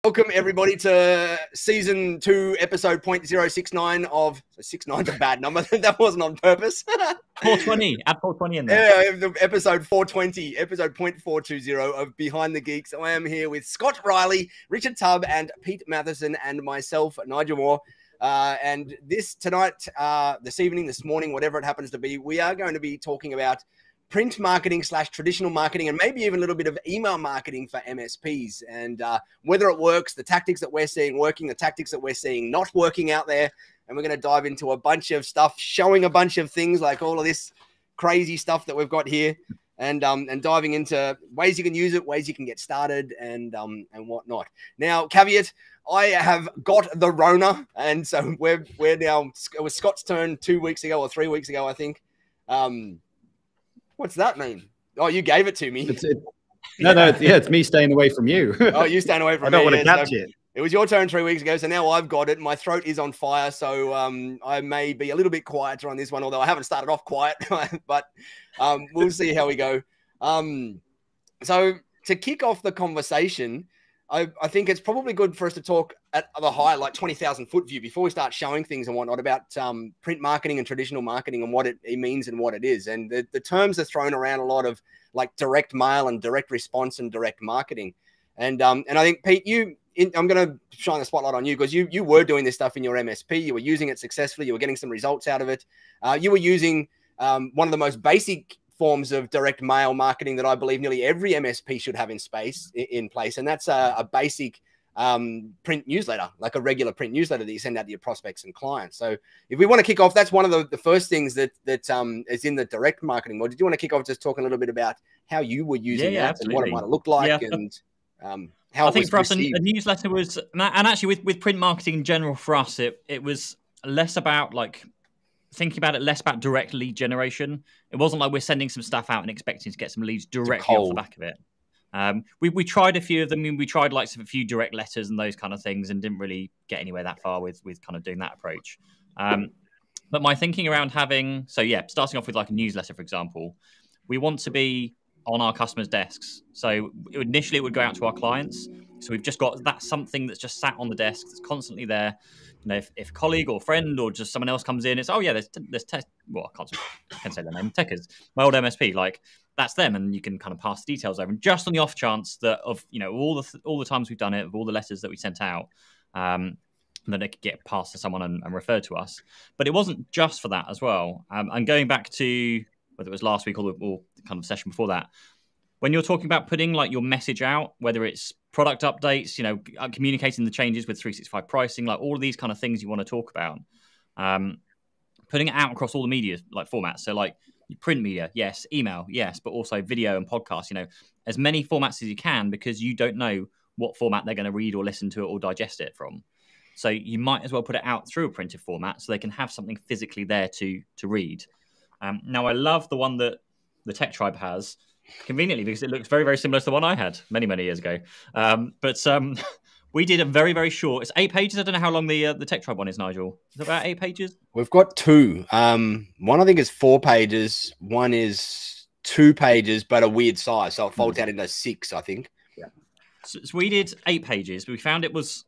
Welcome everybody to season 2, episode 0.069 of 69's a bad number. That wasn't on purpose. 420, add 420 in there. Yeah, episode 420, episode 0.420 of Behind the Geeks. I am here with Scott Riley, Richard Tubb, and Pete Matheson, and myself, Nigel Moore. And this evening, this morning, whatever it happens to be, we are going to be talking about print marketing / traditional marketing, and maybe even a little bit of email marketing for MSPs, and whether it works, the tactics that we're seeing working, the tactics that we're seeing not working out there. And we're going to dive into a bunch of stuff, showing a bunch of things like all of this crazy stuff that we've got here, and diving into ways you can use it, ways you can get started, and whatnot. Now, caveat, I have got the Rona, and so we're now, it was Scott's turn 2 weeks ago or 3 weeks ago, I think. What's that mean? Oh, you gave it to me. It's me staying away from you. Oh, you staying away from me. I don't want to catch it. It was your turn 3 weeks ago, so now I've got it. My throat is on fire, so I may be a little bit quieter on this one, although I haven't started off quiet, but we'll see how we go. So to kick off the conversation, I think it's probably good for us to talk at the high, like 20,000 foot view before we start showing things and whatnot about print marketing and traditional marketing and what it means and what it is. And the terms are thrown around a lot of like direct mail and direct response and direct marketing. And I think, Pete, I'm going to shine the spotlight on you because you were doing this stuff in your MSP. You were using it successfully. You were getting some results out of it. You were using one of the most basic forms of direct mail marketing that I believe nearly every MSP should have in place. And that's a basic print newsletter, like a regular print newsletter that you send out to your prospects and clients. So if we want to kick off, that's one of the first things that is in the direct marketing. Or did you want to kick off just talking a little bit about how you were using that and what it might have looked like and how I think for us a newsletter was, and actually with print marketing in general for us, it was less about like thinking about it, less about direct lead generation. It wasn't like we're sending some stuff out and expecting to get some leads directly off the back of it. We tried a few of them. We tried like a few direct letters and those kind of things and didn't really get anywhere that far with kind of doing that approach. But my thinking around starting off with like a newsletter, for example, we want to be on our customers' desks. So initially it would go out to our clients. So we've just got that something that's just sat on the desk that's constantly there. You know, if a colleague or friend or just someone else comes in, it's, there's tech. Well, I can't say their name. Techers, my old MSP, like that's them, and you can kind of pass the details over. And just on the off chance that of all the times we've done it, of all the letters that we sent out, that they could get passed to someone and referred to us. But it wasn't just for that as well. And going back to whether it was last week or the kind of session before that, when you're talking about putting like your message out, whether it's product updates, communicating the changes with 365 pricing, like all of these kind of things you want to talk about, putting it out across all the media like formats. So like print media, yes, email, yes, but also video and podcast, as many formats as you can, because you don't know what format they're going to read or listen to it or digest it from. So you might as well put it out through a printed format so they can have something physically there to read. Now, I love the one that the Tech Tribe has, conveniently, because it looks very, very similar to the one I had many, many years ago. But we did a very, very short. It's 8 pages. I don't know how long the Tech Tribe one is, Nigel. Is it about 8 pages? We've got 2. One I think is 4 pages. One is 2 pages, but a weird size, so it folds out into 6, I think. Yeah. So we did 8 pages. But we found it was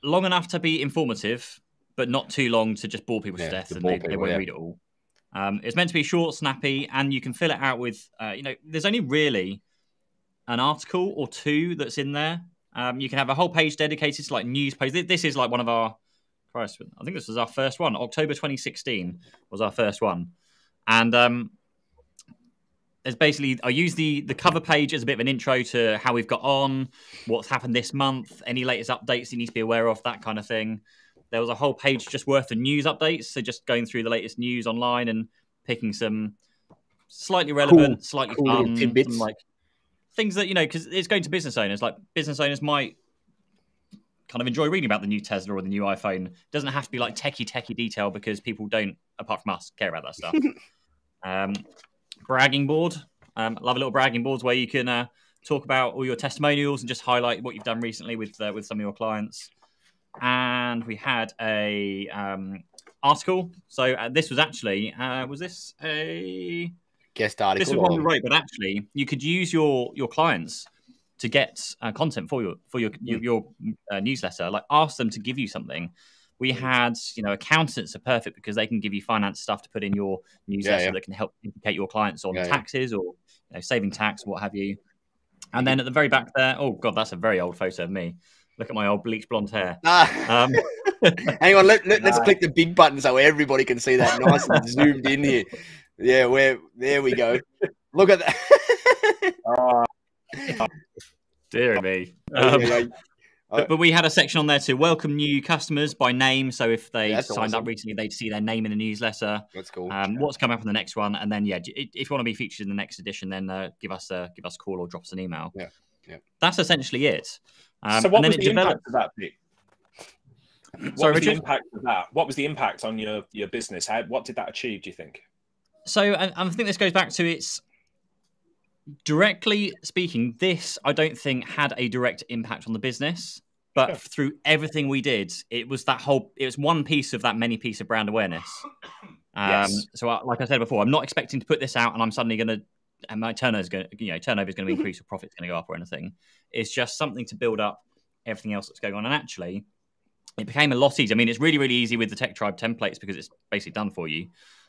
long enough to be informative, but not too long to just bore people to death, and they won't read it all. It's meant to be short, snappy, and you can fill it out with, there's only really an article or 2 that's in there. You can have a whole page dedicated to like news pages. This is like one of our, I think this was our first one. October 2016 was our first one. And it's basically, I use the cover page as a bit of an intro to how we've got on, what's happened this month, any latest updates you need to be aware of, that kind of thing. There was a whole page just worth of news updates. So just going through the latest news online and picking some slightly relevant, slightly fun, tidbits, like things that, because it's going to business owners. Like business owners might kind of enjoy reading about the new Tesla or the new iPhone. It doesn't have to be like techie detail, because people don't, apart from us, care about that stuff. Bragging board. Love a little bragging boards where you can talk about all your testimonials and just highlight what you've done recently with some of your clients. And we had a article. So this was actually, was this a guest article? This was one we wrote, but actually you could use your clients to get content for your newsletter, like ask them to give you something. We had, accountants are perfect because they can give you finance stuff to put in your newsletter that can help educate your clients on taxes or saving tax, what have you. And then at the very back there, oh God, that's a very old photo of me. Look at my old bleach blonde hair. Hang on, let's click the big button so everybody can see that nice and zoomed in here. Yeah, there we go. Look at that. Dear me. But we had a section on there to welcome new customers by name. So if they signed up recently, they'd see their name in the newsletter. That's cool. What's coming up in the next one, and then if you want to be featured in the next edition, then give us a call or drop us an email. Yeah. That's essentially it. So what was the impact of that, Pete? Sorry, Richard? The impact of that? What was the impact on your business? What did that achieve, do you think? So I think this goes back to its directly speaking, this I don't think had a direct impact on the business, but through everything we did, it was one piece of that many piece of brand awareness. So like I said before, I'm not expecting to put this out and I'm suddenly going to, and my turnover is going to increase or profit's going to go up or anything. It's just something to build up everything else that's going on. And actually, it became a lot easier. I mean, it's really, really easy with the Tech Tribe templates because it's basically done for you.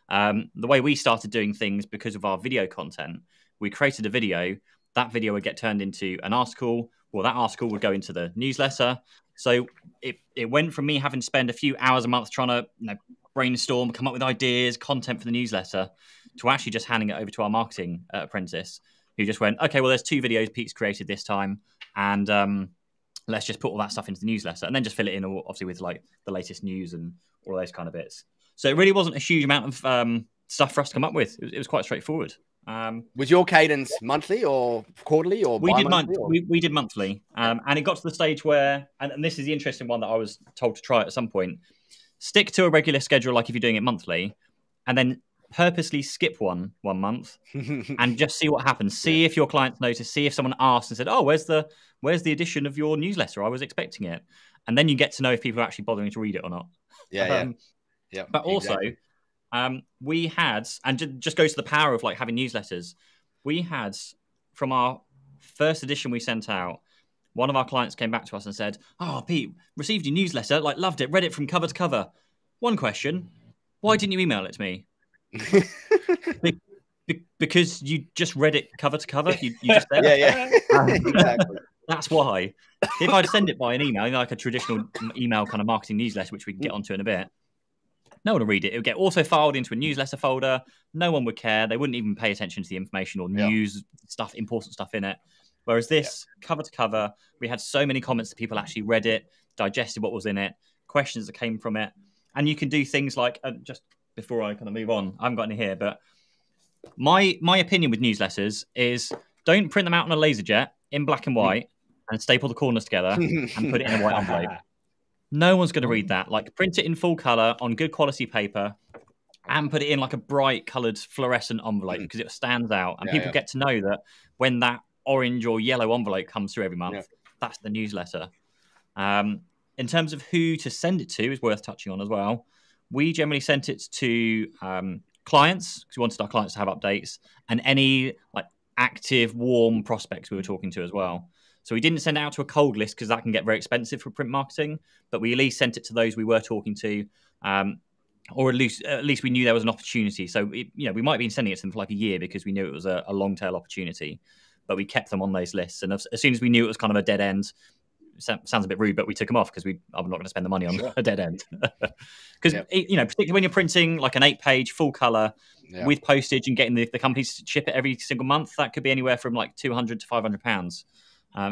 The way we started doing things because of our video content, we created a video. That video would get turned into an article. Well, that article would go into the newsletter. So it went from me having to spend a few hours a month trying to brainstorm, come up with ideas, content for the newsletter, to actually just handing it over to our marketing apprentice, who just went, okay, well, there's 2 videos Pete's created this time, and let's just put all that stuff into the newsletter, and then just fill it in, obviously, with like the latest news and all those kind of bits. So it really wasn't a huge amount of stuff for us to come up with. It was quite straightforward. Was your cadence monthly or quarterly or we did monthly, and it got to the stage where, and this is the interesting one that I was told to try at some point, stick to a regular schedule like if you're doing it monthly, and then purposely skip one month and just see what happens. See if your clients notice, see if someone asked and said, oh, where's the edition of your newsletter? I was expecting it. And then you get to know if people are actually bothering to read it or not. But also, we had, and just goes to the power of like having newsletters, we had, from our first edition we sent out, one of our clients came back to us and said, oh, Pete, received your newsletter, like loved it, read it from cover to cover. One question, why didn't you email it to me? Because you just read it cover to cover. You just said, exactly. That's why. If I'd send it by an email, like a traditional email kind of marketing newsletter, which we can get onto in a bit, no one would read it. It would get auto-filed into a newsletter folder. No one would care. They wouldn't even pay attention to the information or news stuff, important stuff in it. Whereas this, cover to cover, we had so many comments that people actually read it, digested what was in it, questions that came from it. And you can do things like, just before I kind of move on, I haven't got any here, but my opinion with newsletters is don't print them out on a laserjet in black and white and staple the corners together and put it in a white envelope. No one's going to read that. Like, print it in full color on good quality paper and put it in like a bright colored fluorescent envelope because it stands out. And people get to know that when that orange or yellow envelope comes through every month, that's the newsletter. In terms of who to send it to is worth touching on as well. We generally sent it to clients because we wanted our clients to have updates and any like active, warm prospects we were talking to as well. So we didn't send it out to a cold list because that can get very expensive for print marketing, but we at least sent it to those we were talking to, or at least we knew there was an opportunity. So we might have been sending it to them for like a year because we knew it was a long tail opportunity, but we kept them on those lists. And as soon as we knew it was kind of a dead end, sounds a bit rude, but we took them off because I'm not going to spend the money on a dead end. Because particularly when you're printing like an 8-page full color with postage and getting the companies to ship it every single month, that could be anywhere from like £200 to £500.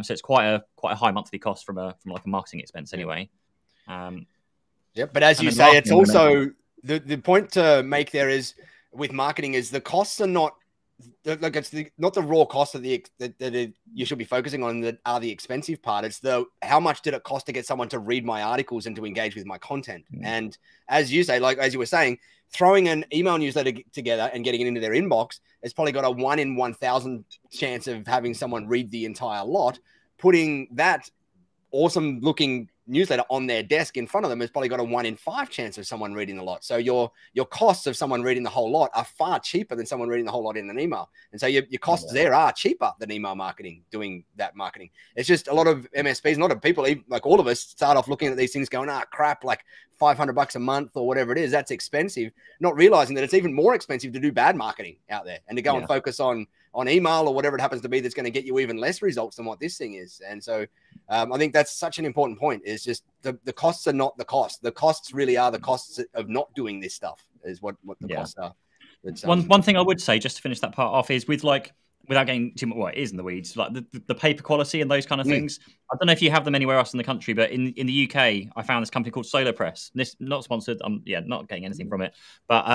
So it's quite a high monthly cost from like a marketing expense anyway. But as you say, it's also the point to make there is with marketing is the costs are not like it's not the raw cost that you should be focusing on that are the expensive part. It's the how much did it cost to get someone to read my articles and to engage with my content. And as you say, like as you were saying, throwing an email newsletter together and getting it into their inbox, it's probably got a 1 in 1,000 chance of having someone read the entire lot. Putting that awesome looking newsletter on their desk in front of them has probably got a 1 in 5 chance of someone reading the lot. So your costs of someone reading the whole lot are far cheaper than someone reading the whole lot in an email. And so your costs there are cheaper than email marketing, doing that marketing. It's just a lot of MSPs, a lot of people, like all of us, start off looking at these things going, crap, like $500 a month or whatever it is, that's expensive, not realizing that it's even more expensive to do bad marketing out there and to go and focus on email or whatever it happens to be that's going to get you even less results than what this thing is. And so I think that's such an important point, is just the costs are not the cost. The costs really are the costs of not doing this stuff is what the costs are. One thing I would say, just to finish that part off, is with like, without getting too much, well, it is in the weeds, like the paper quality and those kind of things. I don't know if you have them anywhere else in the country, but in the UK, I found this company called Solar Press. This not sponsored. Not getting anything from it, but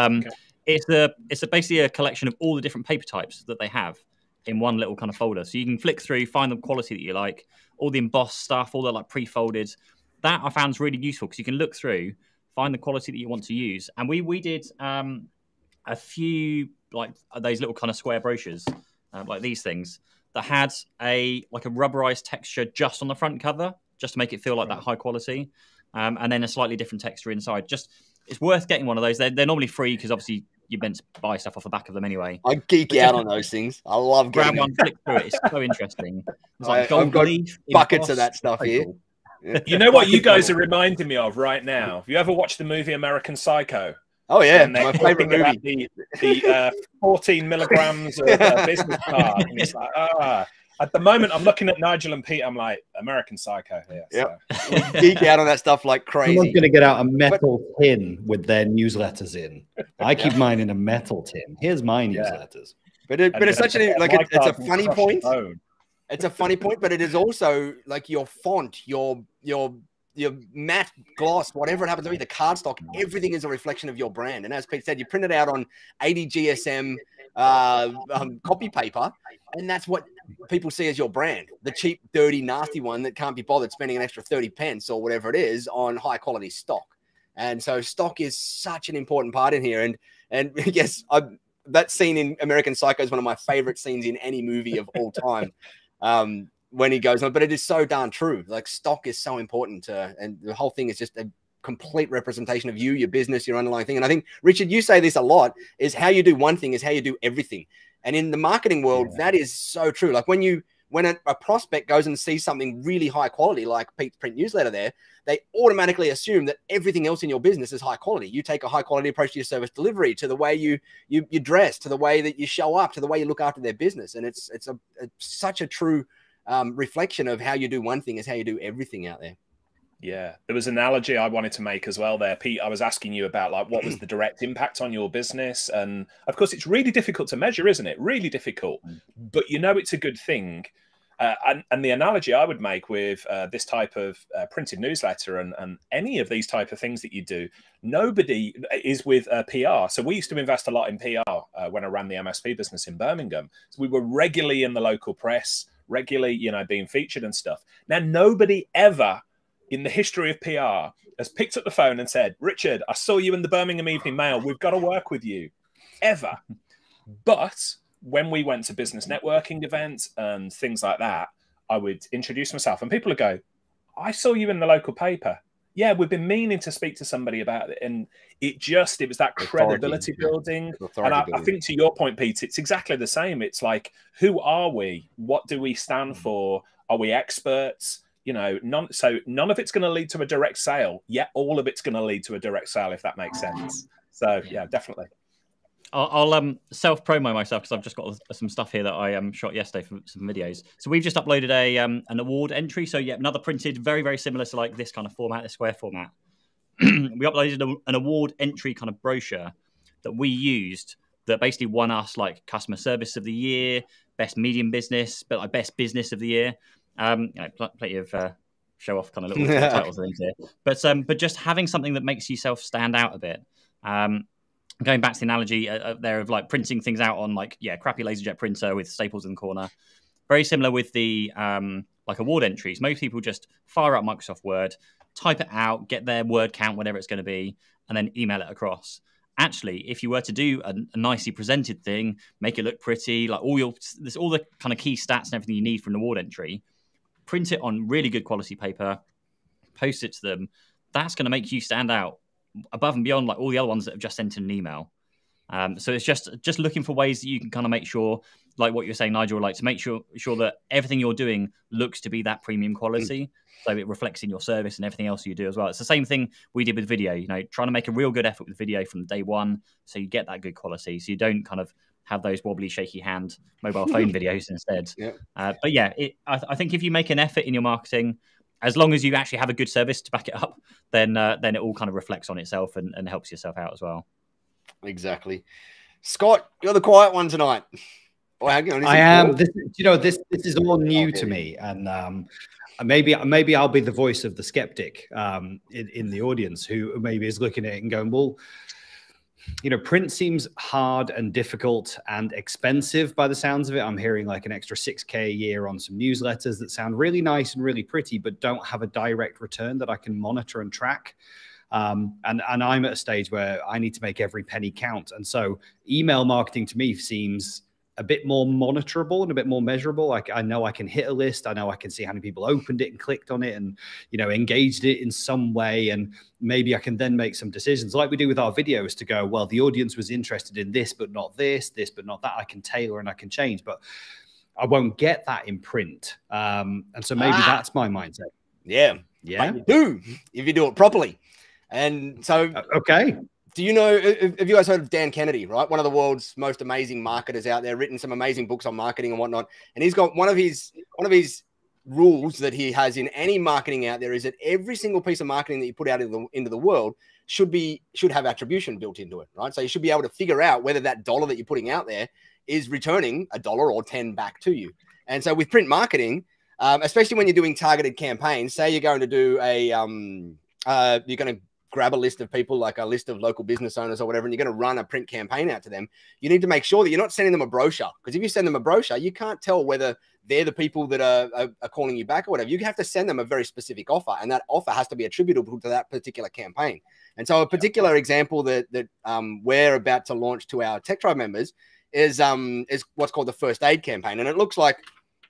it's basically a collection of all the different paper types that they have in one little kind of folder. So you can flick through, find the quality that you like, all the embossed stuff, all the like pre-folded. That I found is really useful because you can look through, find the quality that you want to use. And we did a few like those little kind of square brochures, like these things, that had a rubberized texture just on the front cover, just to make it feel like that high quality, and then a slightly different texture inside. Just, it's worth getting one of those. They're normally free because obviously you're meant to buy stuff off the back of them anyway. I geek out on those things. I love grab one, flick through it. It's so interesting. It's like I've got buckets of that stuff here. Yeah. You know what you guys are reminding me of right now? Have you ever watched the movie American Psycho? Oh yeah, my favorite movie. The 14 milligrams of business card. And it's like, at the moment, I'm looking at Nigel and Pete. I'm like, American Psycho here. Yeah, geek out on that stuff like crazy. Someone's going to get out a metal tin with their newsletters in. I keep mine in a metal tin. Here's my newsletters. But it's such it's a funny point. It's a funny point, but it is also like your font, your matte gloss, whatever it happens to be, the cardstock, everything is a reflection of your brand. And as Pete said, you print it out on 80 GSM copy paper, and that's what people see as your brand. The cheap, dirty, nasty one that can't be bothered spending an extra 30 pence or whatever it is on high quality stock. And so stock is such an important part in here. And yes, that scene in American Psycho is one of my favorite scenes in any movie of all time. When he goes on, but it is so darn true. Like stock is so important, and the whole thing is just a complete representation of you, your business, your underlying thing. And I think, Richard, you say this a lot, is how you do one thing is how you do everything. And in the marketing world, that is so true. Like when a prospect goes and sees something really high quality, like Pete's print newsletter there, they automatically assume that everything else in your business is high quality. You take a high quality approach to your service delivery, to the way you dress, to the way that you show up, to the way you look after their business. And it's such a true reflection of how you do one thing is how you do everything out there. Yeah, there was an analogy I wanted to make as well there, Pete. I was asking you about like what was the direct impact on your business, and of course it's really difficult to measure, isn't it? Really difficult, but you know it's a good thing. And the analogy I would make with this type of printed newsletter and any of these type of things that you do, nobody is with PR. So we used to invest a lot in PR when I ran the MSP business in Birmingham. So we were regularly in the local press, regularly, being featured and stuff. Now, nobody ever in the history of PR has picked up the phone and said, Richard, I saw you in the Birmingham Evening Mail. We've got to work with you. Ever. But when we went to business networking events and things like that, I would introduce myself and people would go, I saw you in the local paper. Yeah, we've been meaning to speak to somebody about it. And it was that credibility building. And I think to your point, Pete, it's exactly the same. It's like, who are we? What do we stand for? Are we experts? None of it's going to lead to a direct sale, yet all of it's going to lead to a direct sale, if that makes sense. So yeah, definitely. I'll self-promo myself because I've just got some stuff here that I shot yesterday for some videos. So we've just uploaded an award entry. So yeah, another printed, very, very similar to like this kind of format, the square format. We uploaded an award entry kind of brochure that we used that basically won us like customer service of the year, best medium business, but like best business of the year. Plenty of show off kind of little titles and things here. But just having something that makes yourself stand out a bit. Going back to the analogy there of like printing things out on like, crappy LaserJet printer with staples in the corner. Very similar with the like award entries. Most people just fire up Microsoft Word, type it out, get their word count, whatever it's going to be, and then email it across. Actually, if you were to do a nicely presented thing, make it look pretty, like all the kind of key stats and everything you need for an award entry, print it on really good quality paper, post it to them. That's going to make you stand out above and beyond like all the other ones that have just sent in an email. So it's just looking for ways that you can kind of make sure, like what you're saying, Nigel, like to make sure that everything you're doing looks to be that premium quality, so it reflects in your service and everything else you do as well. It's the same thing we did with video, you know, trying to make a real good effort with video from day one, so you get that good quality, so you don't kind of have those wobbly, shaky hand mobile phone videos instead. Yeah. But yeah, I think if you make an effort in your marketing, as long as you actually have a good service to back it up, then it all kind of reflects on itself and helps yourself out as well. Exactly. Scott, you're the quiet one tonight. Oh, hang on, I am. This is all new to me, and maybe I'll be the voice of the skeptic in the audience who maybe is looking at it and going, well, you know, print seems hard and difficult and expensive by the sounds of it. I'm hearing like an extra $6K a year on some newsletters that sound really nice and really pretty, but don't have a direct return that I can monitor and track. And I'm at a stage where I need to make every penny count. And so email marketing to me seems a bit more monitorable and a bit more measurable. Like I know I can hit a list. I know I can see how many people opened it and clicked on it and, you know, engaged it in some way. And maybe I can then make some decisions like we do with our videos to go, well, the audience was interested in this, but not this, but not that. I can tailor and I can change, but I won't get that in print. And so maybe that's my mindset. Yeah. But you do if you do it properly. And so, okay. Do you know, have you guys heard of Dan Kennedy, right? One of the world's most amazing marketers out there, written some amazing books on marketing and whatnot. And he's got one of his rules that he has in any marketing out there is that every single piece of marketing that you put out into the world should have attribution built into it, right? So you should be able to figure out whether that dollar that you're putting out there is returning $1 or 10 back to you. And so with print marketing, especially when you're doing targeted campaigns, say you're going to do you're going to grab a list of people, like a list of local business owners or whatever, and you're going to run a print campaign out to them, you need to make sure that you're not sending them a brochure. Because if you send them a brochure, you can't tell whether they're the people that are calling you back or whatever. You have to send them a very specific offer, and that offer has to be attributable to that particular campaign. And so a particular example that we're about to launch to our Tech Tribe members is what's called the First Aid campaign. And it looks like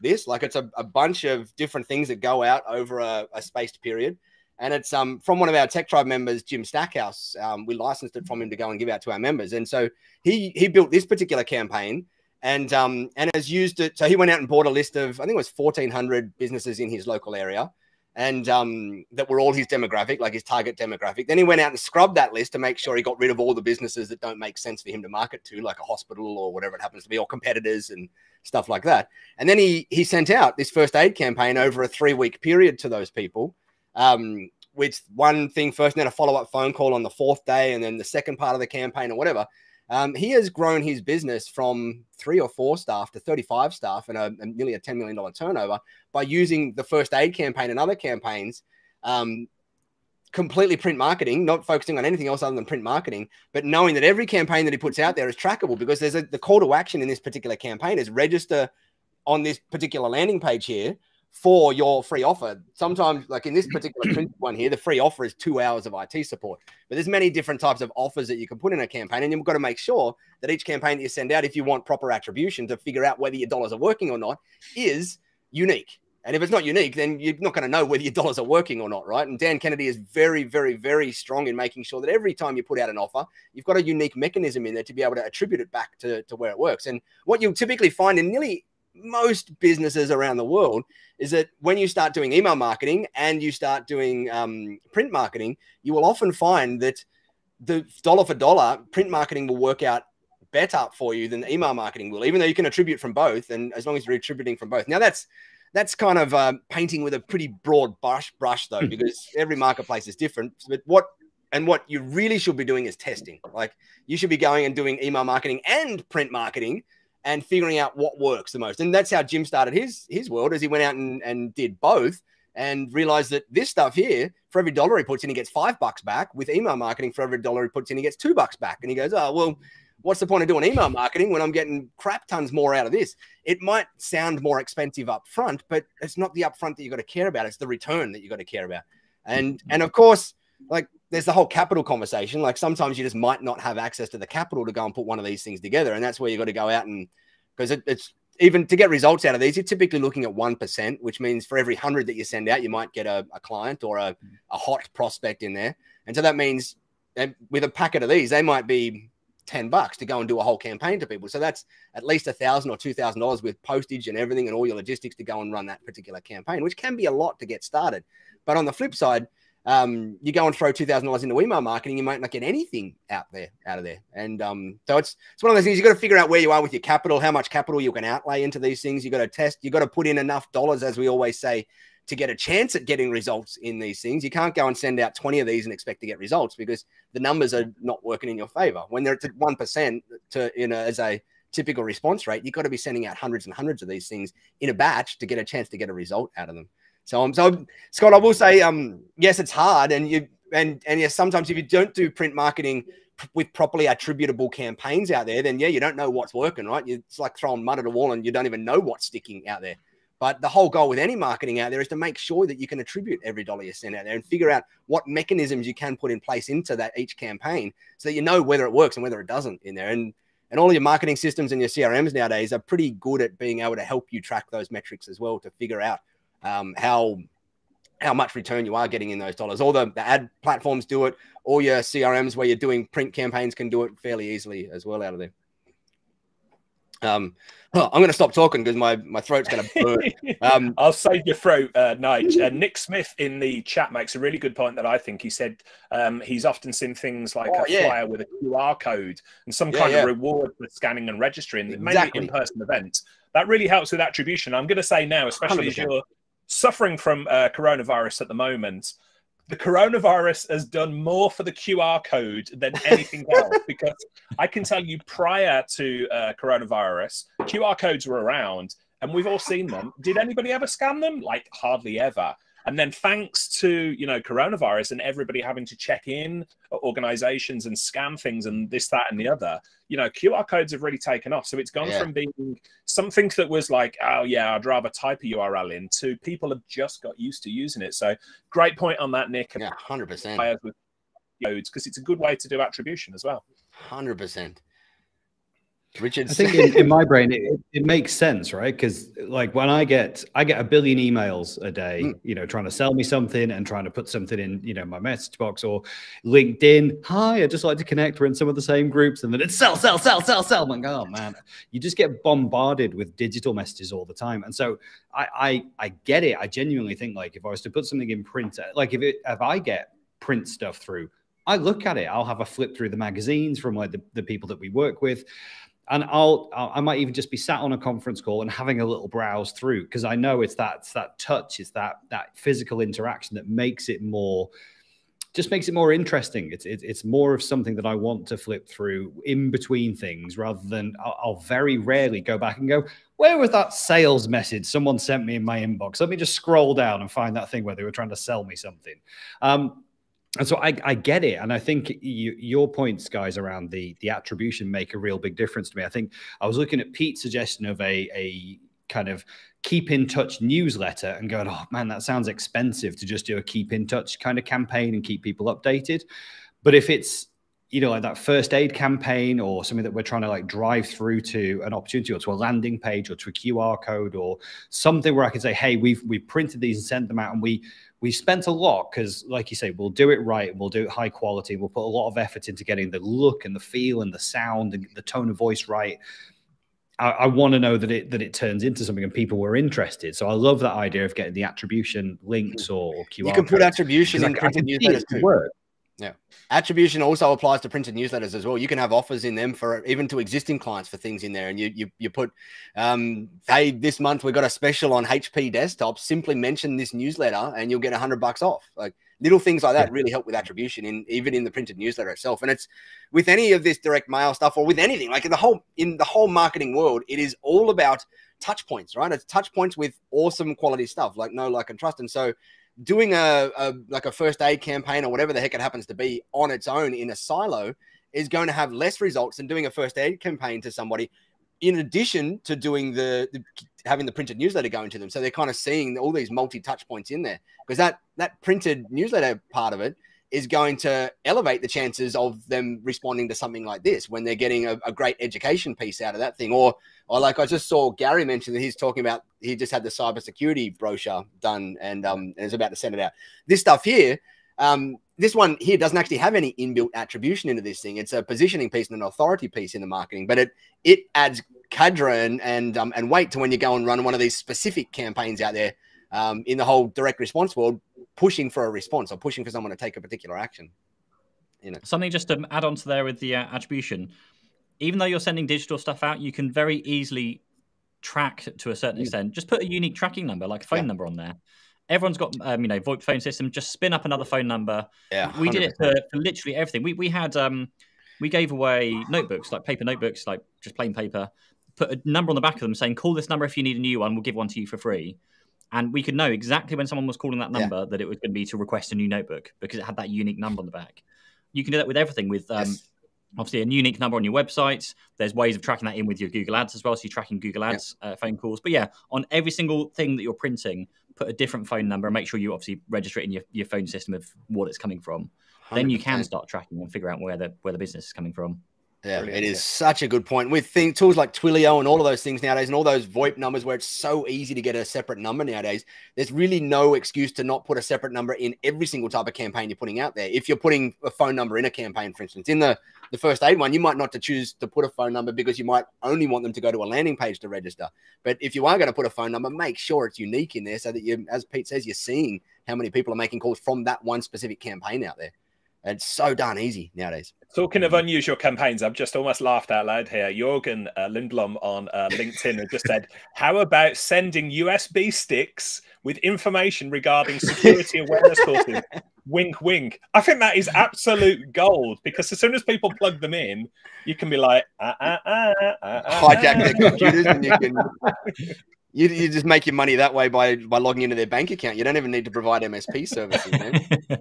this, like it's a bunch of different things that go out over a spaced period. And it's from one of our Tech Tribe members, Jim Stackhouse. We licensed it from him to go and give out to our members. And so he built this particular campaign and has used it. So he went out and bought a list of, I think it was 1,400 businesses in his local area, and that were all his demographic, like his target demographic. Then he went out and scrubbed that list to make sure he got rid of all the businesses that don't make sense for him to market to, like a hospital or whatever it happens to be, or competitors and stuff like that. And then he sent out this First Aid campaign over a 3-week period to those people. With one thing first, and then a follow-up phone call on the 4th day, and then the second part of the campaign or whatever. He has grown his business from 3 or 4 staff to 35 staff and nearly a $10 million turnover by using the First Aid campaign and other campaigns, completely print marketing, not focusing on anything else other than print marketing, but knowing that every campaign that he puts out there is trackable, because there's the call to action in this particular campaign is register on this particular landing page here for your free offer. Sometimes, like in this particular print one here, the free offer is 2 hours of IT support. But there's many different types of offers that you can put in a campaign, and you've got to make sure that each campaign that you send out, if you want proper attribution to figure out whether your dollars are working or not, is unique. And if it's not unique, then you're not going to know whether your dollars are working or not, right? And Dan Kennedy is very, very, very strong in making sure that every time you put out an offer, you've got a unique mechanism in there to be able to attribute it back to where it works. And what you'll typically find in nearly most businesses around the world is that when you start doing email marketing and you start doing print marketing, you will often find that the dollar for dollar print marketing will work out better for you than email marketing will, even though you can attribute from both. And as long as you're attributing from both. Now that's kind of painting with a pretty broad brush though, because every marketplace is different. But what you really should be doing is testing. Like you should be going and doing email marketing and print marketing and figuring out what works the most. And that's how Jim started his world, as he went out and did both and realized that this stuff here, for every dollar he puts in, he gets $5 back. With email marketing, for every dollar he puts in, he gets $2 back. And he goes, oh, well, what's the point of doing email marketing when I'm getting crap tons more out of this? It might sound more expensive up front, but it's not the upfront that you got to care about. It's the return that you got to care about. And of course, like there's the whole capital conversation. Like sometimes you just might not have access to the capital to go and put one of these things together. And that's where you got to go out and, because even to get results out of these, you're typically looking at 1%, which means for every 100 that you send out, you might get a client or a hot prospect in there. And so that means with a packet of these, they might be $10 to go and do a whole campaign to people. So that's at least $1,000 or $2,000 with postage and everything and all your logistics to go and run that particular campaign, which can be a lot to get started. But on the flip side, you go and throw $2,000 into email marketing, you might not get anything out of there. And so it's one of those things. You got to figure out where you are with your capital, how much capital you can outlay into these things. You got to test. You got to put in enough dollars, as we always say, to get a chance at getting results in these things. You can't go and send out 20 of these and expect to get results because the numbers are not working in your favor. When they're at 1% as a typical response rate, you've got to be sending out hundreds and hundreds of these things in a batch to get a chance to get a result out of them. So Scott, I will say, yes, it's hard. And yes, sometimes if you don't do print marketing with properly attributable campaigns out there, then yeah, you don't know what's working, right? It's like throwing mud at a wall and you don't even know what's sticking out there. But the whole goal with any marketing out there is to make sure that you can attribute every dollar you send out there and figure out what mechanisms you can put in place into that each campaign so that you know whether it works and whether it doesn't in there. And all your marketing systems and your CRMs nowadays are pretty good at being able to help you track those metrics as well to figure out how much return you are getting in those dollars. All the ad platforms do it. All your CRMs where you're doing print campaigns can do it fairly easily as well out of there. I'm going to stop talking because my throat's going to burn. I'll save your throat, Nigel. Nick Smith in the chat makes a really good point that I think. He said he's often seen things like a flyer with a QR code and some kind of reward for scanning and registering, mainly in-person events. That really helps with attribution. I'm going to say now, especially 100%. As you're suffering from coronavirus at the moment, the coronavirus has done more for the QR code than anything else, because I can tell you prior to coronavirus, QR codes were around and we've all seen them. Did anybody ever scan them? Like hardly ever. And then thanks to, coronavirus and everybody having to check in at organizations and scan things and this, that, and the other, QR codes have really taken off. So it's gone from being something that was like, oh yeah, I'd rather type a URL in, to people have just got used to using it. So great point on that, Nick. Yeah, 100%. With codes, because it's a good way to do attribution as well. 100%. Richard, I think in my brain it makes sense, right? Because like when I get a billion emails a day, trying to sell me something and trying to put something in, my message box or LinkedIn. Hi, I'd just like to connect. We're in some of the same groups, and then it's sell. I'm like, oh man, you just get bombarded with digital messages all the time. And so I get it. I genuinely think like if I was to put something in print, like if I get print stuff through, I look at it. I'll have a flip through the magazines from like the people that we work with. And I might even just be sat on a conference call and having a little browse through, because I know it's that touch, it's that physical interaction that makes it more interesting. It's more of something that I want to flip through in between things, rather than I'll very rarely go back and go, where was that sales message someone sent me in my inbox? Let me just scroll down and find that thing where they were trying to sell me something. And so I get it. And I think your points, guys, around the attribution make a real big difference to me. I think I was looking at Pete's suggestion of a kind of keep in touch newsletter and going, oh man, that sounds expensive to just do a keep in touch kind of campaign and keep people updated. But if it's, like that first aid campaign or something that we're trying to like drive through to an opportunity or to a landing page or to a QR code or something where I can say, hey, we've printed these and sent them out, and we spent a lot, because like you say, we'll do it right and we'll do it high quality. We'll put a lot of effort into getting the look and the feel and the sound and the tone of voice right. I want to know that it turns into something and people were interested. So I love that idea of getting the attribution links or QR. You can put attribution in printed newsletters too. Yeah. Attribution also applies to printed newsletters as well. You can have offers in them for even to existing clients for things in there. And you put, hey, this month we've got a special on HP desktops. Simply mention this newsletter and you'll get $100 off. Like little things like that really help with attribution even in the printed newsletter itself. And it's with any of this direct mail stuff or with anything, like in the whole marketing world, it is all about touch points, right? It's touch points with awesome quality stuff like know, like, and trust. And so doing a first aid campaign or whatever the heck it happens to be on its own in a silo is going to have less results than doing a first aid campaign to somebody, in addition to doing having the printed newsletter going to them. So they're kind of seeing all these multi touch points in there, because that printed newsletter part of it is going to elevate the chances of them responding to something like this when they're getting a great education piece out of that thing. Or like I just saw Gary mention that he's talking about, he just had the cybersecurity brochure done and is about to send it out. This stuff here, this one here doesn't actually have any inbuilt attribution into this thing. It's a positioning piece and an authority piece in the marketing, but it adds cadre and weight to when you go and run one of these specific campaigns out there in the whole direct response world, pushing for a response or pushing for someone to take a particular action. You know, something just to add on to there with the attribution. Even though you're sending digital stuff out, you can very easily track to a certain extent. Just put a unique tracking number, like a phone number on there. Everyone's got, VoIP phone system. Just spin up another phone number. Yeah, 100%. We did it for literally everything. We had, we gave away notebooks, like paper notebooks, like just plain paper. Put a number on the back of them saying, call this number if you need a new one. We'll give one to you for free. And we could know exactly when someone was calling that number that it was going to be to request a new notebook because it had that unique number on the back. You can do that with everything, with obviously a unique number on your website. There's ways of tracking that in with your Google Ads as well. So you're tracking Google Ads phone calls. But yeah, on every single thing that you're printing, put a different phone number and make sure you obviously register it in your phone system of what it's coming from. 100%. Then you can start tracking and figure out where the business is coming from. Yeah, brilliant. It is such a good point. With tools like Twilio and all of those things nowadays and all those VoIP numbers where it's so easy to get a separate number nowadays, there's really no excuse to not put a separate number in every single type of campaign you're putting out there. If you're putting a phone number in a campaign, for instance, in the first aid one, you might not choose to put a phone number because you might only want them to go to a landing page to register. But if you are going to put a phone number, make sure it's unique in there so that you, as Pete says, you're seeing how many people are making calls from that one specific campaign out there. It's so darn easy nowadays. Talking of unusual campaigns, I've just almost laughed out loud here. Jürgen Lindblom on LinkedIn has just said, how about sending USB sticks with information regarding security awareness courses? Wink, wink. I think that is absolute gold because as soon as people plug them in, you can be like, hijack their computers and you can... You just make your money that way by logging into their bank account. You don't even need to provide MSP services, man.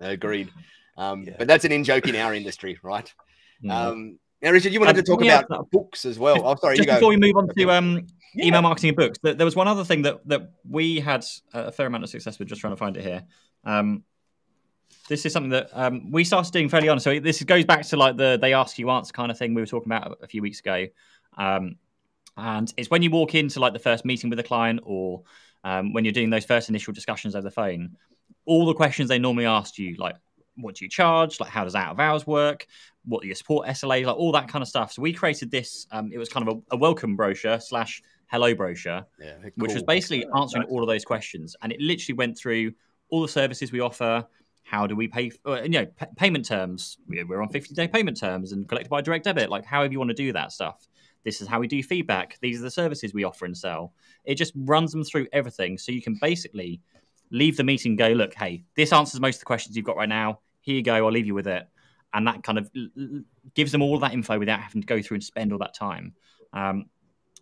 Agreed. But that's an in-joke in our industry, right? Now, Richard, you wanted to talk about books as well. Oh, sorry, just you go. Before we move on to email marketing and books, there was one other thing that we had a fair amount of success with, just trying to find it here. This is something that we started doing fairly on. So this goes back to like the they ask you answer kind of thing we were talking about a few weeks ago. And it's when you walk into like the first meeting with a client or when you're doing those first initial discussions over the phone, all the questions they normally ask you, like, what do you charge? Like, how does out of hours work? What are your support SLAs? Like all that kind of stuff. So we created this. It was kind of a welcome brochure / hello brochure, which was basically answering all of those questions. And it literally went through all the services we offer. How do we pay? Payment terms. We're on 50-day payment terms and collected by direct debit. Like however you want to do that stuff. This is how we do feedback. These are the services we offer and sell. It just runs them through everything. So you can basically leave the meeting and go, look, hey, this answers most of the questions you've got right now. Here you go. I'll leave you with it. And that kind of gives them all that info without having to go through and spend all that time. And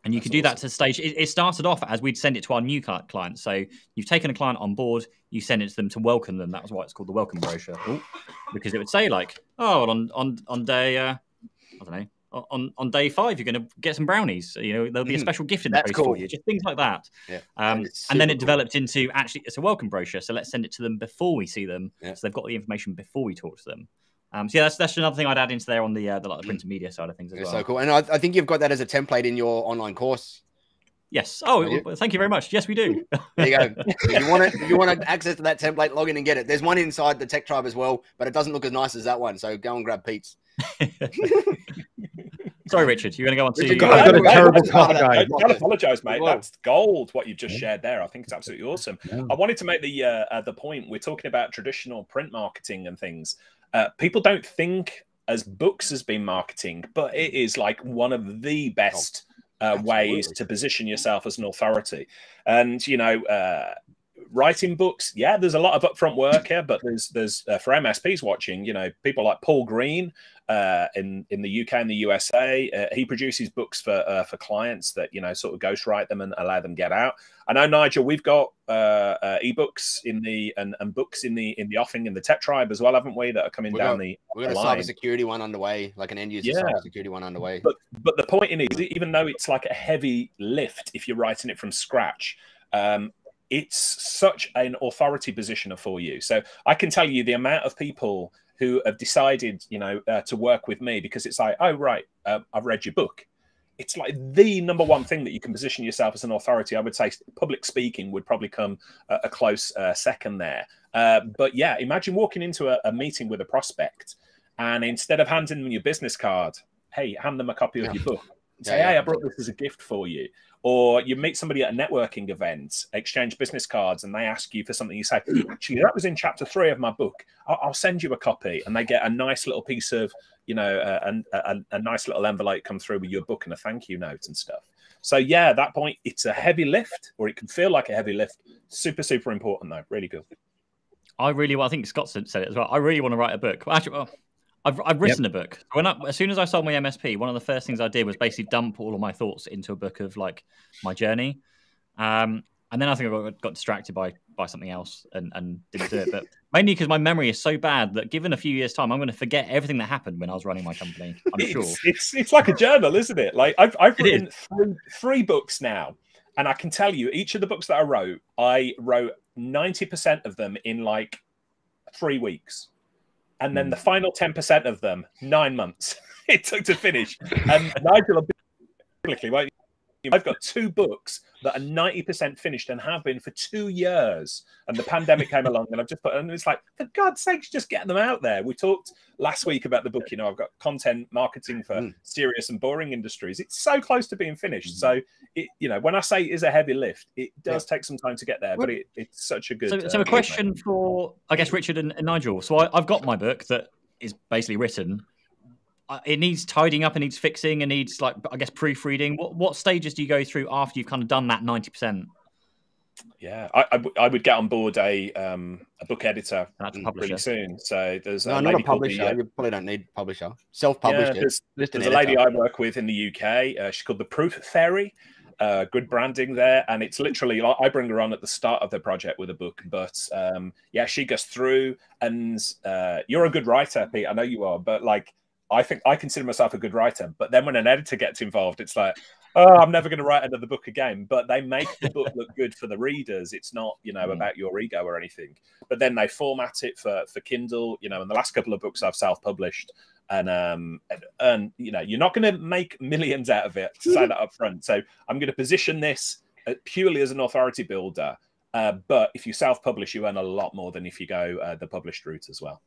you could do that to stage. It started off as we'd send it to our new clients. So you've taken a client on board, you send it to them to welcome them. That was why it's called the welcome brochure. Because it would say like, oh, on day, I don't know, on day 5, you're going to get some brownies. You know, there'll be a special gift in the post for you. Just things like that. Yeah. And then it developed into actually it's a welcome brochure. So let's send it to them before we see them. Yeah. So they've got the information before we talk to them. So yeah, that's another thing I'd add into there on the print and media side of things as well. So cool. And I think you've got that as a template in your online course. Yes. Oh, thank you very much. Yes, we do. There you go. If you want access to that template, log in and get it. There's one inside the Tech Tribe as well, but it doesn't look as nice as that one. So go and grab Pete's. Sorry, Richard. You're going to go on to... I've got a terrible car guy. Don't apologise, mate. That's gold, what you've just shared there. I think it's absolutely awesome. Yeah. I wanted to make the point. We're talking about traditional print marketing and things. People don't think as books has been marketing, but it is like one of the best ways to position yourself as an authority. And, you know, writing books, yeah, there's a lot of upfront work here, but there's for MSPs watching, you know, people like Paul Green in the UK and the USA, he produces books for clients that, you know, sort of ghostwrite them and allow them get out. I know, Nigel, we've got ebooks in the and books in the offing in the Tech Tribe as well, haven't we? That are coming down the we've got a line. cybersecurity one underway, like an end user cybersecurity one underway. But the point is, even though it's like a heavy lift if you're writing it from scratch, it's such an authority positioner for you. So I can tell you the amount of people who have decided, you know, to work with me because it's like, oh, right, I've read your book. It's like the number one thing that you can position yourself as an authority. I would say public speaking would probably come a close second there. But yeah, imagine walking into a meeting with a prospect and instead of handing them your business card, hey, hand them a copy of your book. Say, hey, I brought this as a gift for you. Or you meet somebody at a networking event, exchange business cards, and they ask you for something. You say, actually, that was in chapter 3 of my book. I'll send you a copy. And they get a nice little piece of, you know, a nice little envelope come through with your book and a thank you note and stuff. So, yeah, at that point, it's a heavy lift, or it can feel like a heavy lift. Super, super important, though. Really good. I think Scott said it as well. I really want to write a book. Actually, well, I've written a book. As soon as I sold my MSP, one of the first things I did was basically dump all of my thoughts into a book of like my journey. And then I think I got distracted by something else and didn't do it. But mainly because my memory is so bad that given a few years' time, I'm going to forget everything that happened when I was running my company. I'm sure. It's like a journal, isn't it? Like I've written three books now. And I can tell you, each of the books that I wrote 90% of them in like 3 weeks. And then the final 10% of them, 9 months it took to finish. And Nigel, publicly, I've got 2 books that are 90% finished and have been for 2 years. And the pandemic came along and I've just put, and it's like, for God's sakes, just get them out there. We talked last week about the book, you know, I've got content marketing for serious and boring industries. It's so close to being finished. So, you know, when I say it is a heavy lift, it does take some time to get there, but it's such a good... So a question for, I guess, Richard and Nigel. So I've got my book that is basically written. It needs tidying up, it needs fixing, it needs, like, I guess, proofreading. What stages do you go through after you've kind of done that 90%? Yeah, I would get on board a book editor pretty soon. So there's not a publisher. You probably don't need publisher. Self-published. Yeah, there's a lady I work with in the UK. She's called the Proof Fairy. Good branding there, and it's literally I bring her on at the start of the project with a book, but yeah, she goes through. And you're a good writer, Pete. I know you are, but like, I think I consider myself a good writer, but then when an editor gets involved, it's like, oh, I'm never going to write another book again. But they make the book look good for the readers. It's not, you know, about your ego or anything. But then they format it for Kindle, you know, and the last couple of books I've self-published. And you know, you're not going to make millions out of it, to say that up front. So I'm going to position this purely as an authority builder. But if you self-publish, you earn a lot more than if you go the published route as well.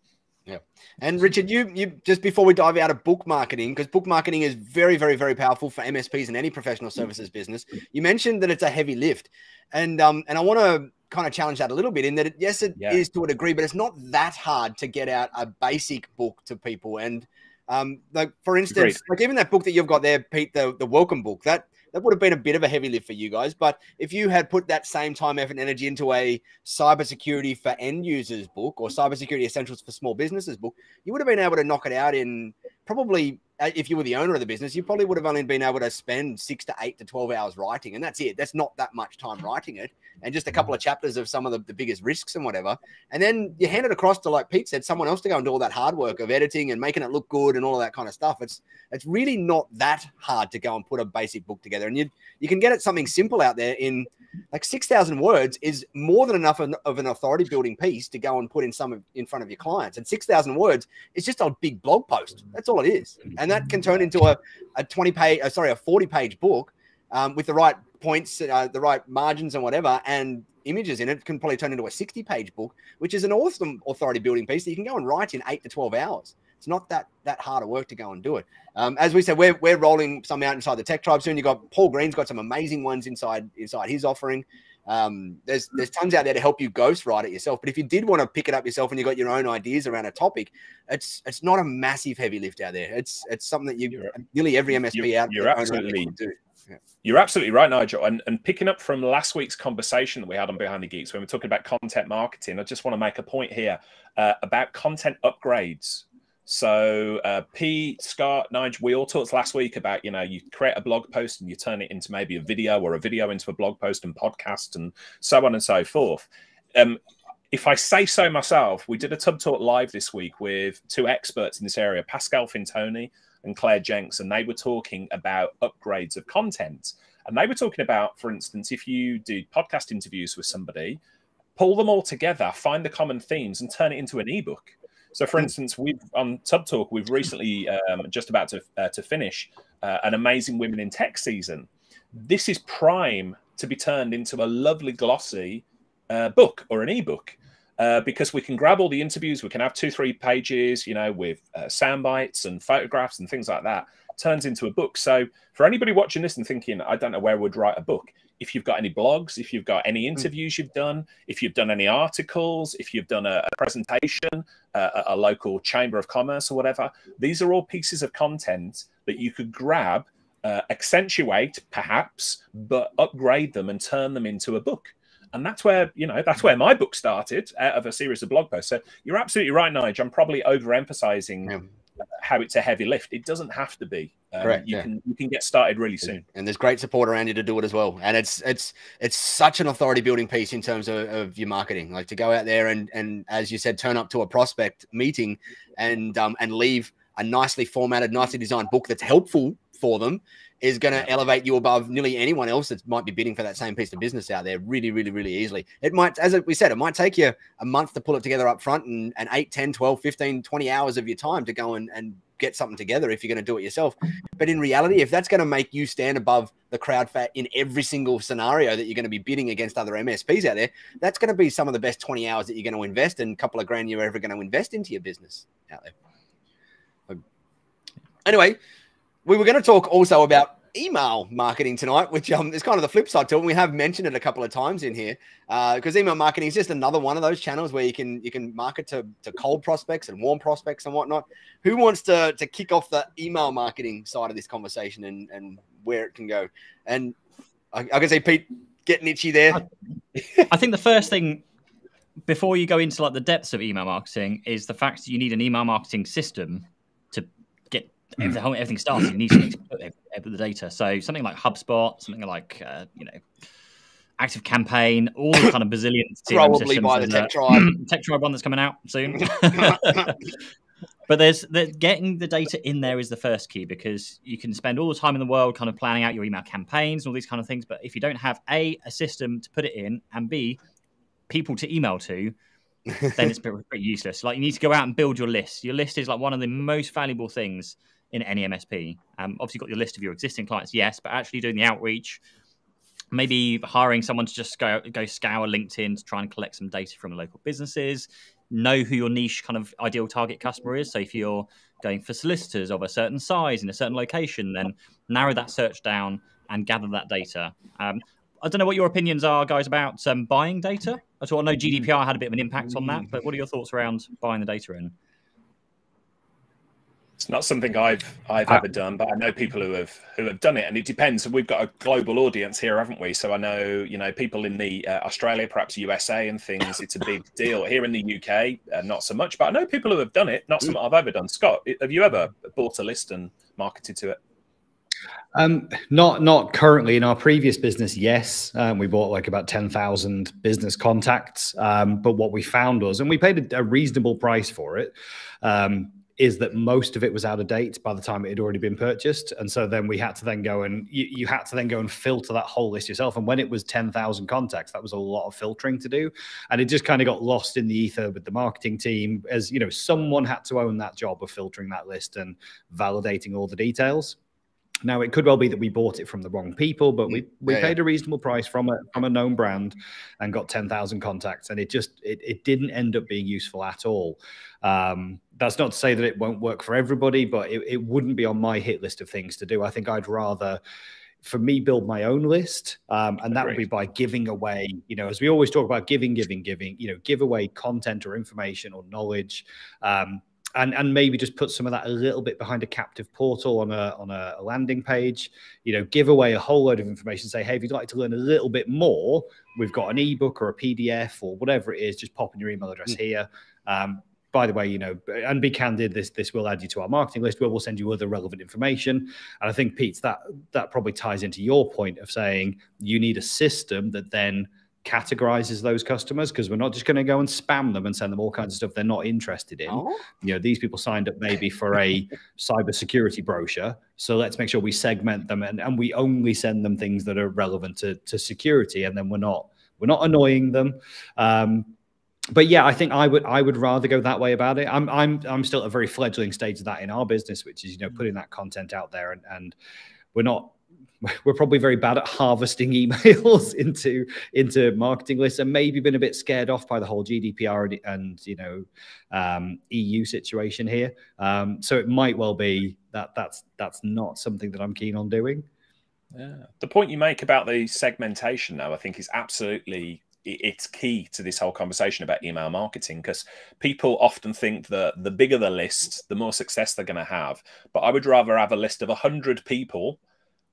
Yeah. And Richard, you just before we dive out of book marketing, because book marketing is very, very, very powerful for MSPs and any professional services business. You mentioned that it's a heavy lift. And I want to kind of challenge that a little bit in that, yes, it is to a degree, but it's not that hard to get out a basic book to people. And like, for instance, like even that book that you've got there, Pete, the welcome book, that would have been a bit of a heavy lift for you guys. But if you had put that same time, effort, and energy into a cybersecurity for end users book or cybersecurity essentials for small businesses book, you would have been able to knock it out in probably, if you were the owner of the business, you probably would have only been able to spend 6 to 8 to 12 hours writing. And that's it. That's not that much time writing it. And just a couple of chapters of some of the biggest risks and whatever. And then you hand it across to, like Pete said, someone else to go and do all that hard work of editing and making it look good and all of that kind of stuff. It's really not that hard to go and put a basic book together. And you can get it something simple out there in like 6,000 words is more than enough of an authority building piece to go and put in front of your clients. And 6,000 words is just a big blog post. That's all it is. And that can turn into a 40-page book with the right points, the right margins and whatever, and images in it can probably turn into a 60-page book, which is an awesome authority building piece that you can go and write in 8 to 12 hours. It's not that hard of work to go and do it. As we said, we're rolling some out inside the Tech Tribe soon. You got Paul Green's got some amazing ones inside his offering. There's tons out there to help you ghostwrite it yourself. But if you did want to pick it up yourself and you got your own ideas around a topic, it's not a massive heavy lift out there. It's something that nearly every MSP out there absolutely do. Yeah. You're absolutely right, Nigel. And picking up from last week's conversation that we had on Behind the Geeks, when we're talking about content marketing, I just want to make a point here about content upgrades. So Pete, Scott, Nigel, we all talked last week about, you know, you create a blog post and you turn it into maybe a video, or a video into a blog post and podcast and so on and so forth. If I say so myself, we did a Tub Talk live this week with 2 experts in this area, Pascal Fintoni and Claire Jenks, and they were talking about upgrades of content. And they were talking about, for instance, if you do podcast interviews with somebody, pull them all together, find the common themes, and turn it into an ebook. So, for instance, we've on Tub Talk, we've recently just about to finish an Amazing Women in Tech season. This is prime to be turned into a lovely, glossy book or an ebook. Because we can grab all the interviews, we can have 2-3 pages, you know, with sound bites and photographs and things like that, turns into a book. So for anybody watching this and thinking, I don't know where I would write a book, if you've got any blogs, if you've got any interviews you've done, if you've done any articles, if you've done a presentation, a local chamber of commerce or whatever, these are all pieces of content that you could grab, accentuate perhaps, but upgrade them and turn them into a book. And that's where, you know, that's where my book started, out of a series of blog posts. So you're absolutely right, Nigel. I'm probably overemphasizing how it's a heavy lift. It doesn't have to be. Correct. You can get started really soon. And there's great support around you to do it as well. And it's such an authority building piece in terms of your marketing. Like to go out there and as you said, turn up to a prospect meeting and leave a nicely formatted, nicely designed book that's helpful for them is going to elevate you above nearly anyone else that might be bidding for that same piece of business out there really, really, really easily. It might, as we said, it might take you a month to pull it together up front and 8, 10, 12, 15, 20 hours of your time to go and get something together if you're going to do it yourself. But in reality, if that's going to make you stand above the crowd fat in every single scenario that you're going to be bidding against other MSPs out there, that's going to be some of the best 20 hours that you're going to invest and a couple of grand you're ever going to invest into your business out there. Anyway, we were going to talk also about email marketing tonight, which is kind of the flip side to it. We have mentioned it a couple of times in here because email marketing is just another one of those channels where you can market to cold prospects and warm prospects and whatnot. Who wants to kick off the email marketing side of this conversation and where it can go? And I can see Pete getting itchy there. I think the first thing before you go into like the depths of email marketing is the fact that you need an email marketing system to get everything started. You need to put the data. So something like HubSpot, something like Active Campaign, all the kind of bazillion probably by the Tech Tribe. Tech Tribe one that's coming out soon. But there's getting the data in there is the first key, because you can spend all the time in the world kind of planning out your email campaigns and all these kind of things. But if you don't have a system to put it in and B, people to email to, then it's pretty useless. Like you need to go out and build your list. Your list is like one of the most valuable things in any MSP. Obviously you've got your list of your existing clients, yes, but actually doing the outreach, maybe hiring someone to just go scour LinkedIn to try and collect some data from local businesses, know who your niche kind of ideal target customer is. So if you're going for solicitors of a certain size in a certain location, then narrow that search down and gather that data. I don't know what your opinions are, guys, about buying data at all. I know GDPR had a bit of an impact on that, but what are your thoughts around buying the data in? It's not something I've ever done, but I know people who have done it, and it depends. We've got a global audience here, haven't we? So I know, people in the Australia, perhaps USA, and things. It's a big deal here in the UK, not so much. But I know people who have done it. Not something I've ever done. Scott, have you ever bought a list and marketed to it? Not currently. In our previous business, yes, we bought like about 10,000 business contacts. But what we found was, and we paid a reasonable price for it, is that most of it was out of date by the time it had already been purchased. And so then we had to then go and you had to then go and filter that whole list yourself. And when it was 10,000 contacts, that was a lot of filtering to do. And it just kind of got lost in the ether with the marketing team, as someone had to own that job of filtering that list and validating all the details. Now, it could well be that we bought it from the wrong people, but we paid a reasonable price from a known brand and got 10,000 contacts, and it didn't end up being useful at all. That's not to say that it won't work for everybody, but it wouldn't be on my hit list of things to do. I think I'd rather, for me, build my own list, and that would be by giving away, as we always talk about, giving, give away content or information or knowledge. And maybe just put some of that a little bit behind a captive portal on a landing page, give away a whole load of information, say, hey, if you'd like to learn a little bit more, we've got an ebook or a PDF or whatever it is, just pop in your email address here. By the way, and be candid, this will add you to our marketing list where we'll send you other relevant information. And I think, Pete, that probably ties into your point of saying you need a system that then categorizes those customers, because we're not just going to go and spam them and send them all kinds of stuff they're not interested in. Oh. You know, these people signed up maybe for a cybersecurity brochure, so let's make sure we segment them and we only send them things that are relevant to security, and then we're not annoying them. But yeah, I think I would rather go that way about it. I'm still at a very fledgling stage of that in our business, which is, you know, putting that content out there, and we're probably very bad at harvesting emails into marketing lists, and maybe been a bit scared off by the whole GDPR and you know, EU situation here. So it might well be that that's not something that I'm keen on doing. Yeah, the point you make about the segmentation, though, I think is absolutely, it's key to this whole conversation about email marketing, because people often think that the bigger the list, the more success they're going to have. But I would rather have a list of 100 people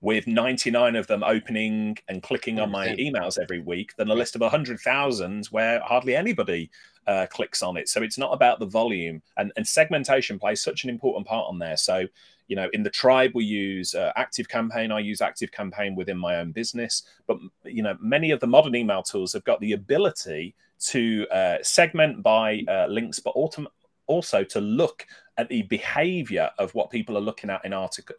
with 99 of them opening and clicking on my emails every week than a list of 100,000 where hardly anybody clicks on it. So it's not about the volume, and segmentation plays such an important part on there. So, you know, in the tribe, we use ActiveCampaign. I use ActiveCampaign within my own business. But, you know, many of the modern email tools have got the ability to segment by links, but also to look at the behavior of what people are looking at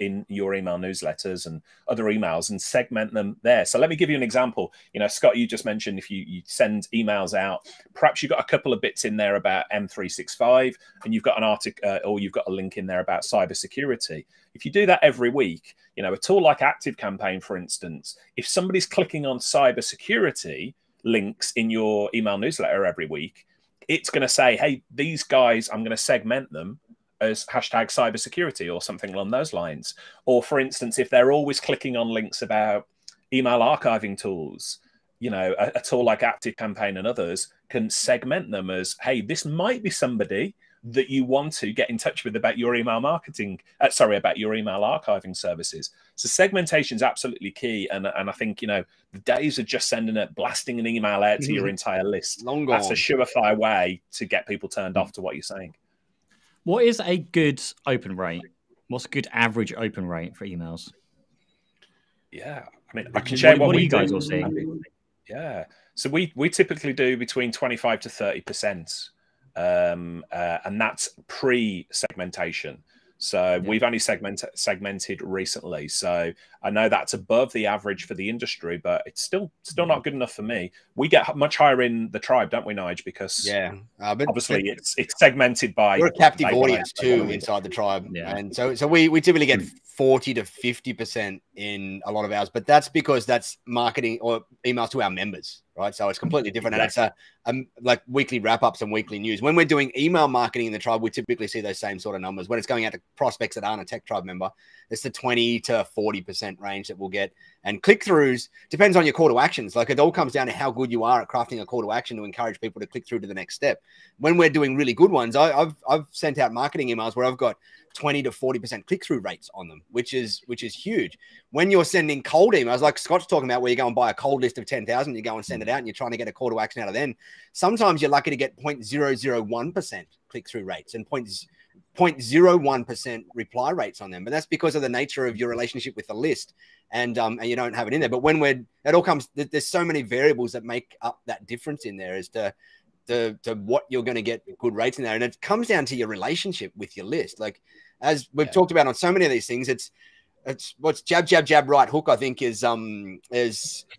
in your email newsletters and other emails, and segment them there. So let me give you an example. You know, Scott, you just mentioned if you send emails out, perhaps you've got a couple of bits in there about M365, and you've got an article or you've got a link in there about cybersecurity. If you do that every week, you know, a tool like ActiveCampaign, for instance, if somebody's clicking on cybersecurity links in your email newsletter every week, it's going to say, hey, these guys, I'm going to segment them as hashtag cybersecurity or something along those lines. Or, for instance, if they're always clicking on links about email archiving tools, you know, a tool like ActiveCampaign and others can segment them as, hey, this might be somebody that you want to get in touch with about your email marketing, about your email archiving services. So segmentation is absolutely key. And I think, you know, the days of just blasting an email out to your entire list, Long gone. that's a surefire way to get people turned off to what you're saying. What is a good open rate? What's a good average open rate for emails? Yeah, I mean, I can share what are you guys all seeing? Yeah, so we typically do between 25 to 30%, and that's pre-segmentation. So we've only segmented recently. So I know that's above the average for the industry, but it's still not good enough for me. We get much higher in the tribe, don't we, Nigel? Because but obviously it's segmented by. We're a captive audience too inside the tribe, and so we typically get 40 to 50% in a lot of ours, but that's because that's marketing or emails to our members, right? So it's completely different, and it's like weekly wrap-ups and weekly news. When we're doing email marketing in the tribe, we typically see those same sort of numbers. When it's going out to prospects that aren't a tech tribe member, it's the 20 to 40% range that we'll get. And click-throughs depends on your call to actions. Like, it all comes down to how good you are at crafting a call to action to encourage people to click through to the next step. When we're doing really good ones, I've sent out marketing emails where I've got 20 to 40% click-through rates on them, which is huge. When you're sending cold emails, like Scott's talking about, where you go and buy a cold list of 10,000, you go and send it out, and you're trying to get a call to action out of them. Sometimes you're lucky to get 0.001% click-through rates and 0.01% reply rates on them. But that's because of the nature of your relationship with the list, and you don't have it in there. But when it all comes, there's so many variables that make up that difference in there as to what you're going to get good rates in there. And it comes down to your relationship with your list. Like, as we've talked about on so many of these things, it's what's jab, jab, jab, right hook, I think is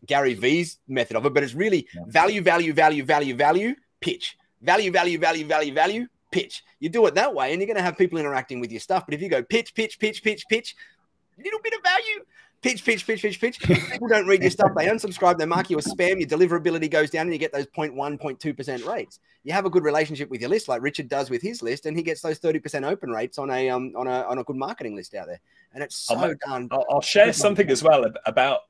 Gary V's method of it, but it's really value, value, value, value, value, pitch, value, value, value, value, value, pitch. You do it that way and you're going to have people interacting with your stuff. But if you go pitch, pitch, pitch, pitch, pitch, little bit of value, pitch, pitch, pitch, pitch, pitch. People don't read your stuff. They unsubscribe. They mark you as spam. Your deliverability goes down and you get those 0.1, 0.2% rates. You have a good relationship with your list, like Richard does with his list, and he gets those 30% open rates on a good marketing list out there. And it's so done. I'll share something as well about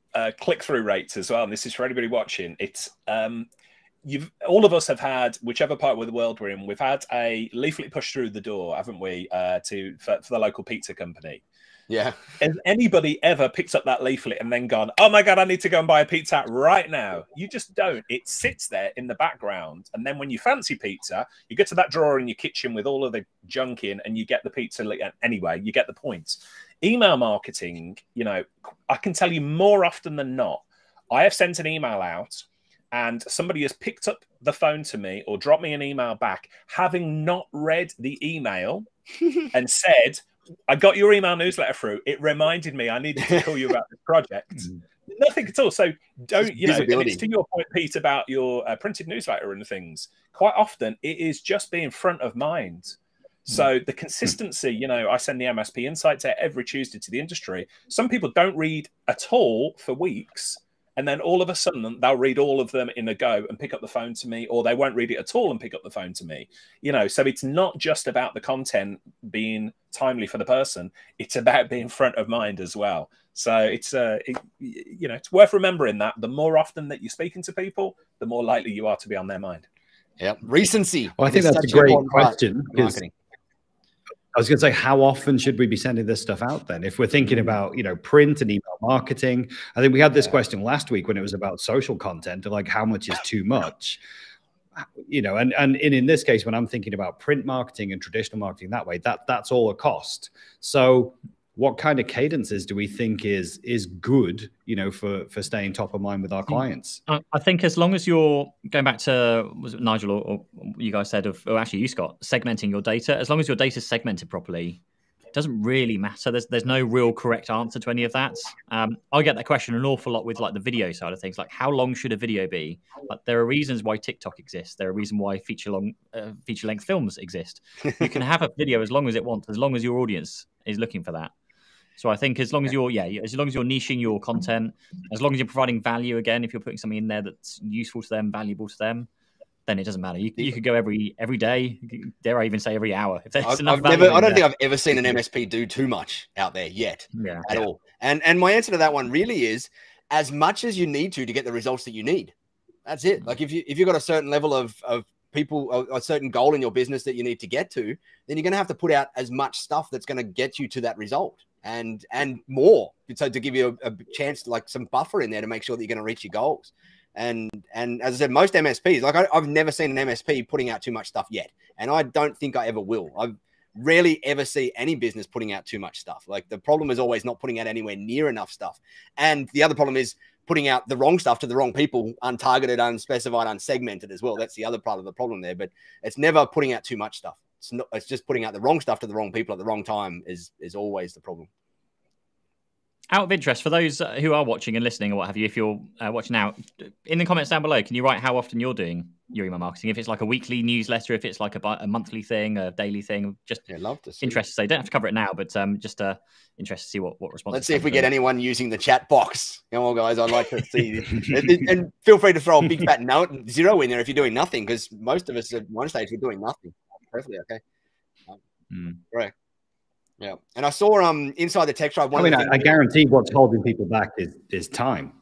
click-through rates as well. And this is for anybody watching. It's all of us have had, whichever part of the world we're in, we've had a leaflet pushed through the door, haven't we, for the local pizza company. Yeah. Has anybody ever picked up that leaflet and then gone, oh my God, I need to go and buy a pizza right now? You just don't. It sits there in the background. And then when you fancy pizza, you get to that drawer in your kitchen with all of the junk in and you get the pizza. Anyway, you get the point. Email marketing, you know, I can tell you more often than not, I have sent an email out and somebody has picked up the phone to me or dropped me an email back, having not read the email and said, I got your email newsletter through. It reminded me I needed to call you about this project. Nothing at all. So don't, you know, and it's to your point, Pete, about your printed newsletter and things. Quite often it is just being front of mind. So the consistency, you know, I send the MSP insights out every Tuesday to the industry. Some people don't read at all for weeks, and then all of a sudden they'll read all of them in a go and pick up the phone to me, or they won't read it at all and pick up the phone to me. You know, so it's not just about the content being timely for the person. It's about being front of mind as well. So it's, you know, it's worth remembering that the more often that you're speaking to people, the more likely you are to be on their mind. Yeah, recency. Well, I think that's a great question. I was going to say, how often should we be sending this stuff out then? If we're thinking about, you know, print and email marketing, I think we had this question last week when it was about social content, like how much is too much? You know, and in this case, when I'm thinking about print marketing and traditional marketing that way, that's all a cost. So what kind of cadences do we think is good, you know, for staying top of mind with our clients? I think as long as you're going back to, was it Nigel or you guys said, or actually you, Scott, segmenting your data, as long as your data is segmented properly, it doesn't really matter. There's no real correct answer to any of that. I get that question an awful lot with like the video side of things, like how long should a video be? Like, there are reasons why TikTok exists. There are reasons why feature-length films exist. You can have a video as long as it wants, as long as your audience is looking for that. So I think as long as you're niching your content, as long as you're providing value, again, if you're putting something in there that's useful to them, valuable to them, then it doesn't matter. You could go every day, dare I even say every hour. If there's enough value I don't think I've ever seen an MSP do too much out there yet, at all. And my answer to that one really is as much as you need to get the results that you need. That's it. Like if you've got a certain level of people, a certain goal in your business that you need to get to, then you're going to have to put out as much stuff that's going to get you to that result. And more, so to give you a chance, like some buffer in there to make sure that you're going to reach your goals. And as I said, most MSPs, like I've never seen an MSP putting out too much stuff yet, and I don't think I ever will. I rarely ever see any business putting out too much stuff. Like the problem is always not putting out anywhere near enough stuff, and the other problem is putting out the wrong stuff to the wrong people, untargeted, unspecified, unsegmented as well. That's the other part of the problem there. But it's never putting out too much stuff. It's just putting out the wrong stuff to the wrong people at the wrong time is always the problem. Out of interest, for those who are watching and listening or what have you, if you're watching now, in the comments down below, can you write how often you're doing your email marketing? If it's like a weekly newsletter, if it's like a monthly thing, a daily thing, just love to see. Interested to say. Don't have to cover it now, but just interested to see what response. Let's see if we get anyone using the chat box. Come on, guys, I'd like to see. And feel free to throw a big fat note 0 in there if you're doing nothing, because most of us at one stage we're doing nothing. Perfectly okay. Right. Yeah, and I saw inside the tech tribe. I guarantee what's holding people back is time.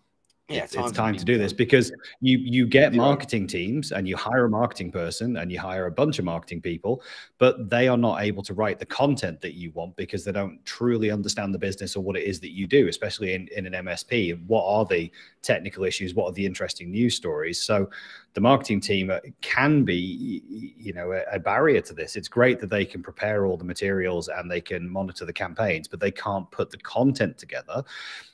Yeah, it's time to do this, because you get marketing teams and you hire a marketing person and you hire a bunch of marketing people, but they are not able to write the content that you want because they don't truly understand the business or what it is that you do, especially in an MSP. What are the technical issues? What are the interesting news stories? So the marketing team can be, you know, a barrier to this. It's great that they can prepare all the materials and they can monitor the campaigns, but they can't put the content together.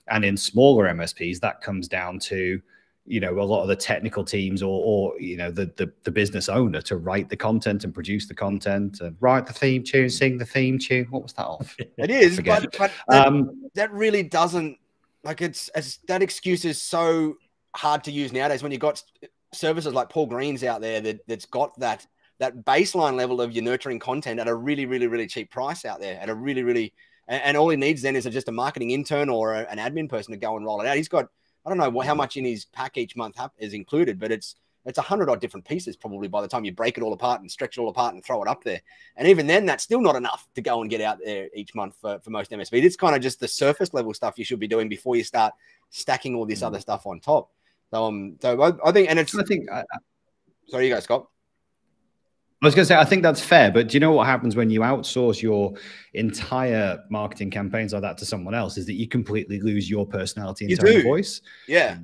And in smaller MSPs, that comes down to, you know, a lot of the technical teams or you know, the business owner to write the content and produce the content and write the theme tune, sing the theme tune. What was that of? It is, but that really doesn't, like, that excuse is so hard to use nowadays when you've got services like Paul Green's out there that's got that baseline level of your nurturing content at a really, really, really cheap price out there, at a really, really, and all he needs then is just a marketing intern or an admin person to go and roll it out. He's got, I don't know how much in his pack each month is included, but it's 100 odd different pieces probably by the time you break it all apart and stretch it all apart and throw it up there. And even then, that's still not enough to go and get out there each month for most MSPs. It's kind of just the surface level stuff you should be doing before you start stacking all this other stuff on top. So I think, and it's, sorry, you go, Scott. I was going to say, I think that's fair, but do you know what happens when you outsource your entire marketing campaigns like that to someone else is that you completely lose your personality and tone of voice. Yeah.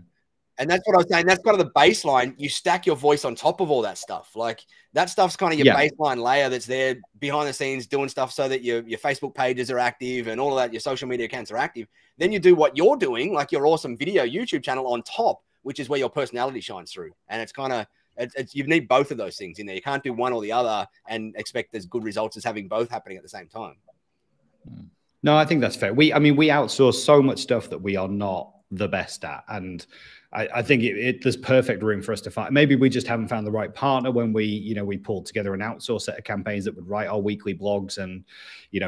And that's what I was saying. That's kind of the baseline. You stack your voice on top of all that stuff. Like that stuff's kind of your baseline layer that's there behind the scenes doing stuff so that your Facebook pages are active and all of that, your social media accounts are active. Then you do what you're doing, like your awesome video YouTube channel on top, which is where your personality shines through. And it's kind of, you need both of those things in there. You can't do one or the other and expect as good results as having both happening at the same time. No, I think that's fair. We outsource so much stuff that we are not the best at. And I think there's perfect room for us to find. Maybe we just haven't found the right partner when we pulled together an outsourced set of campaigns that would write our weekly blogs and,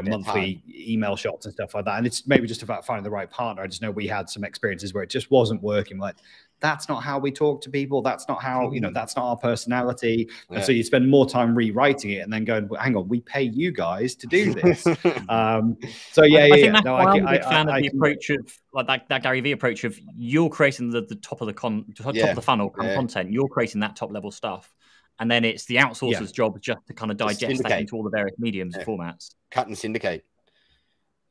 monthly email shots and stuff like that. And it's maybe just about finding the right partner. I just know we had some experiences where it just wasn't working. Like, that's not how we talk to people. That's not how, that's not our personality. And so you spend more time rewriting it and then going, well, hang on, we pay you guys to do this. I think that's why I'm a big fan of the approach of like that Gary Vee approach of you're creating the top of the top of the funnel content. You're creating that top level stuff. And then it's the outsourcer's job just to kind of digest that into all the various mediums and formats. Cut and syndicate.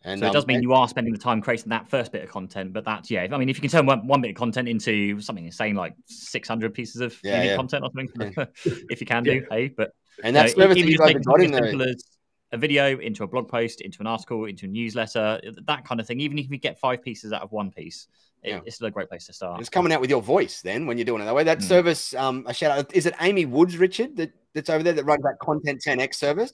And so it does mean you are spending the time creating that first bit of content, but that's, I mean, if you can turn one bit of content into something insane like 600 pieces of unique content or something, if you can do, but and that's even just making something as simple as a video into a blog post, into an article, into a newsletter, that kind of thing. Even if you get 5 pieces out of one piece, it's still a great place to start. It's coming out with your voice then when you're doing it that way. That service, a shout out, is it Amy Woods, Richard, that's over there that runs that Content 10X service?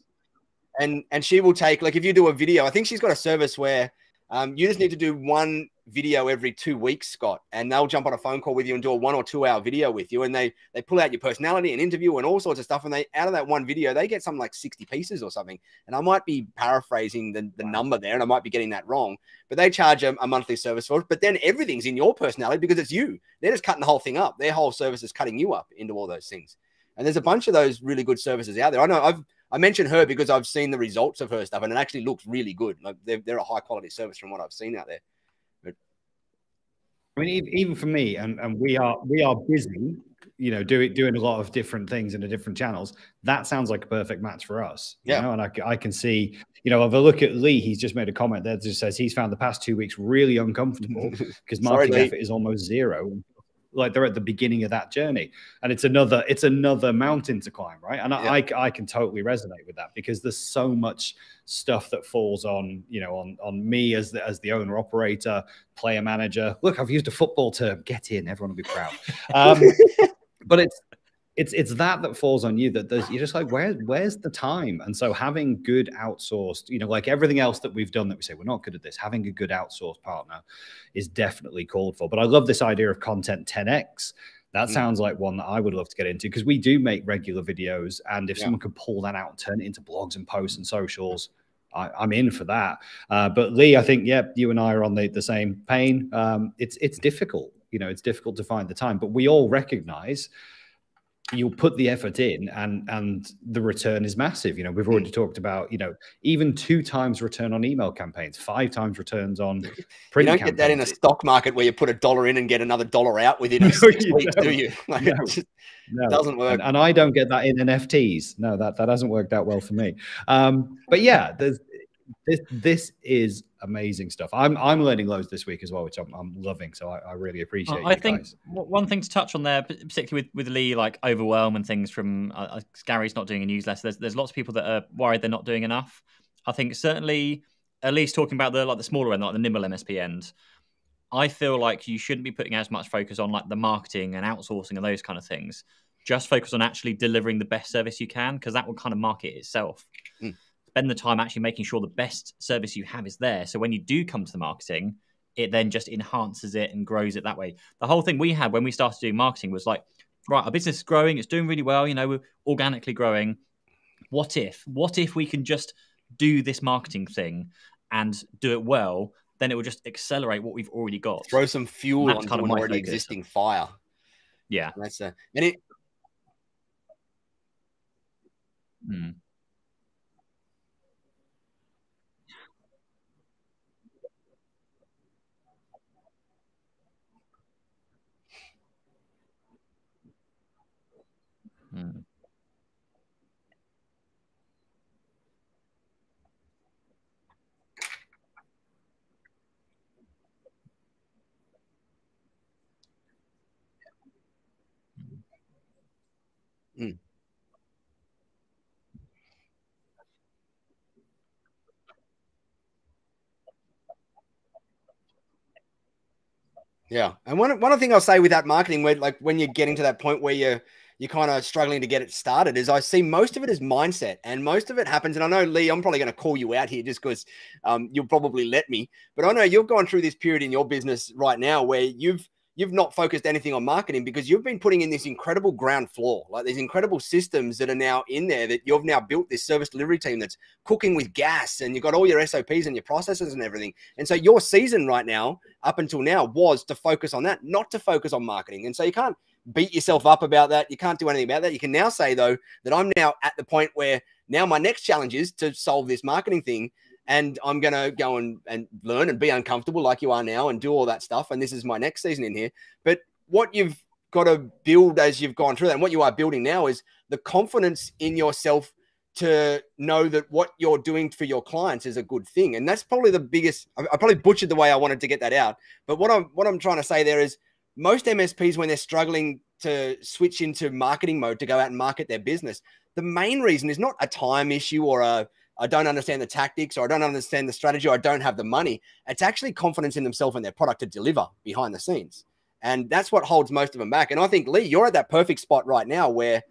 And she will take, like, if you do a video, I think she's got a service where you just need to do one video every 2 weeks, Scott, and they'll jump on a phone call with you and do a 1 or 2 hour video with you. And they pull out your personality and interview and all sorts of stuff. And out of that one video, they get something like 60 pieces or something. And I might be paraphrasing the number there and I might be getting that wrong, but they charge a monthly service for it. But then everything's in your personality because it's you. They're just cutting the whole thing up. Their whole service is cutting you up into all those things. And there's a bunch of those really good services out there. I know I mentioned her because I've seen the results of her stuff and it actually looks really good. Like they're a high quality service from what I've seen out there. But I mean, even for me, and we are busy, doing a lot of different things in the different channels. That sounds like a perfect match for us. And I can see, if I look at Lee, he's just made a comment that just says he's found the past 2 weeks really uncomfortable because marketing effort is almost zero. Like they're at the beginning of that journey, and it's another mountain to climb, right? And I can totally resonate with that because there's so much stuff that falls on on me as the owner operator, player manager. Look, I've used a football term. Get in, everyone will be proud. But it's that falls on you that you're just like, where's the time? And so having good outsourced, like everything else that we've done that we say we're not good at this, having a good outsourced partner is definitely called for. But I love this idea of Content 10X. That sounds like one that I would love to get into because we do make regular videos. And if someone could pull that out and turn it into blogs and posts and socials, I'm in for that. But Lee, I think, you and I are on the same pain. It's difficult, it's difficult to find the time, but we all recognize you'll put the effort in and the return is massive. We've already talked about, even 2 times return on email campaigns, 5 times returns on print You don't campaigns. get that in a stock market where you put $1 in and get another $1 out within 6 weeks, do you? Like, no, it doesn't work. And I don't get that in NFTs. No, that hasn't worked out well for me. But yeah, this is amazing stuff. I'm learning loads this week as well, which I'm loving. So I really appreciate it. I think guys. One thing to touch on there, particularly with Lee, like overwhelm and things from Gary's not doing a newsletter. There's lots of people that are worried they're not doing enough. I think certainly, at least talking about the smaller end, like the nimble MSP end, I feel like you shouldn't be putting as much focus on like the marketing and outsourcing and those kind of things. Just focus on actually delivering the best service you can, because that will kind of market itself. Spend the time actually making sure the best service you have is there. So when you do come to the marketing, it then just enhances it and grows it that way. The whole thing we had when we started doing marketing was like, right, our business is growing, it's doing really well, we're organically growing. What if we can just do this marketing thing and do it well, then it will just accelerate what we've already got. Throw some fuel on kind of an already existing fire. Yeah. That's and it. Yeah. And one thing I'll say with that marketing, where like when you're getting to that point where you're kind of struggling to get it started, is I see most of it as mindset, and most of it happens. And I know, Lee, I'm probably going to call you out here just because you'll probably let me, but I know you've gone through this period in your business right now where you've not focused anything on marketing because you've been putting in this incredible ground floor, like these incredible systems that are now in there, that you've now built this service delivery team that's cooking with gas, and you've got all your SOPs and your processes and everything. And so your season right now, up until now, was to focus on that, not to focus on marketing. And so you can't beat yourself up about that. You can't do anything about that. You can now say, though, that I'm now at the point where now my next challenge is to solve this marketing thing. And I'm going to go and learn and be uncomfortable like you are now and do all that stuff. And this is my next season in here. But what you've got to build as you've gone through that, and what you are building now, is the confidence in yourself to know that what you're doing for your clients is a good thing. And that's probably the biggest, I probably butchered the way I wanted to get that out. But what I'm trying to say there is most MSPs, when they're struggling to switch into marketing mode to go out and market their business, the main reason is not a time issue or I don't understand the tactics, or I don't understand the strategy, or I don't have the money. It's actually confidence in themselves and their product to deliver behind the scenes. And that's what holds most of them back. And I think, Lee, you're at that perfect spot right now where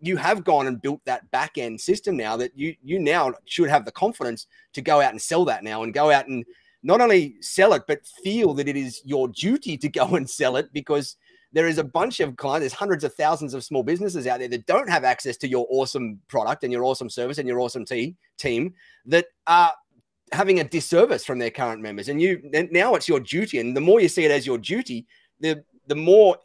you have gone and built that back end system now that you now should have the confidence to go out and sell that now, and go out and not only sell it, but feel that it is your duty to go and sell it, because there is a bunch of clients, there's hundreds of thousands of small businesses out there that don't have access to your awesome product and your awesome service and your awesome team that are having a disservice from their current members. And now it's your duty. And the more you see it as your duty, the more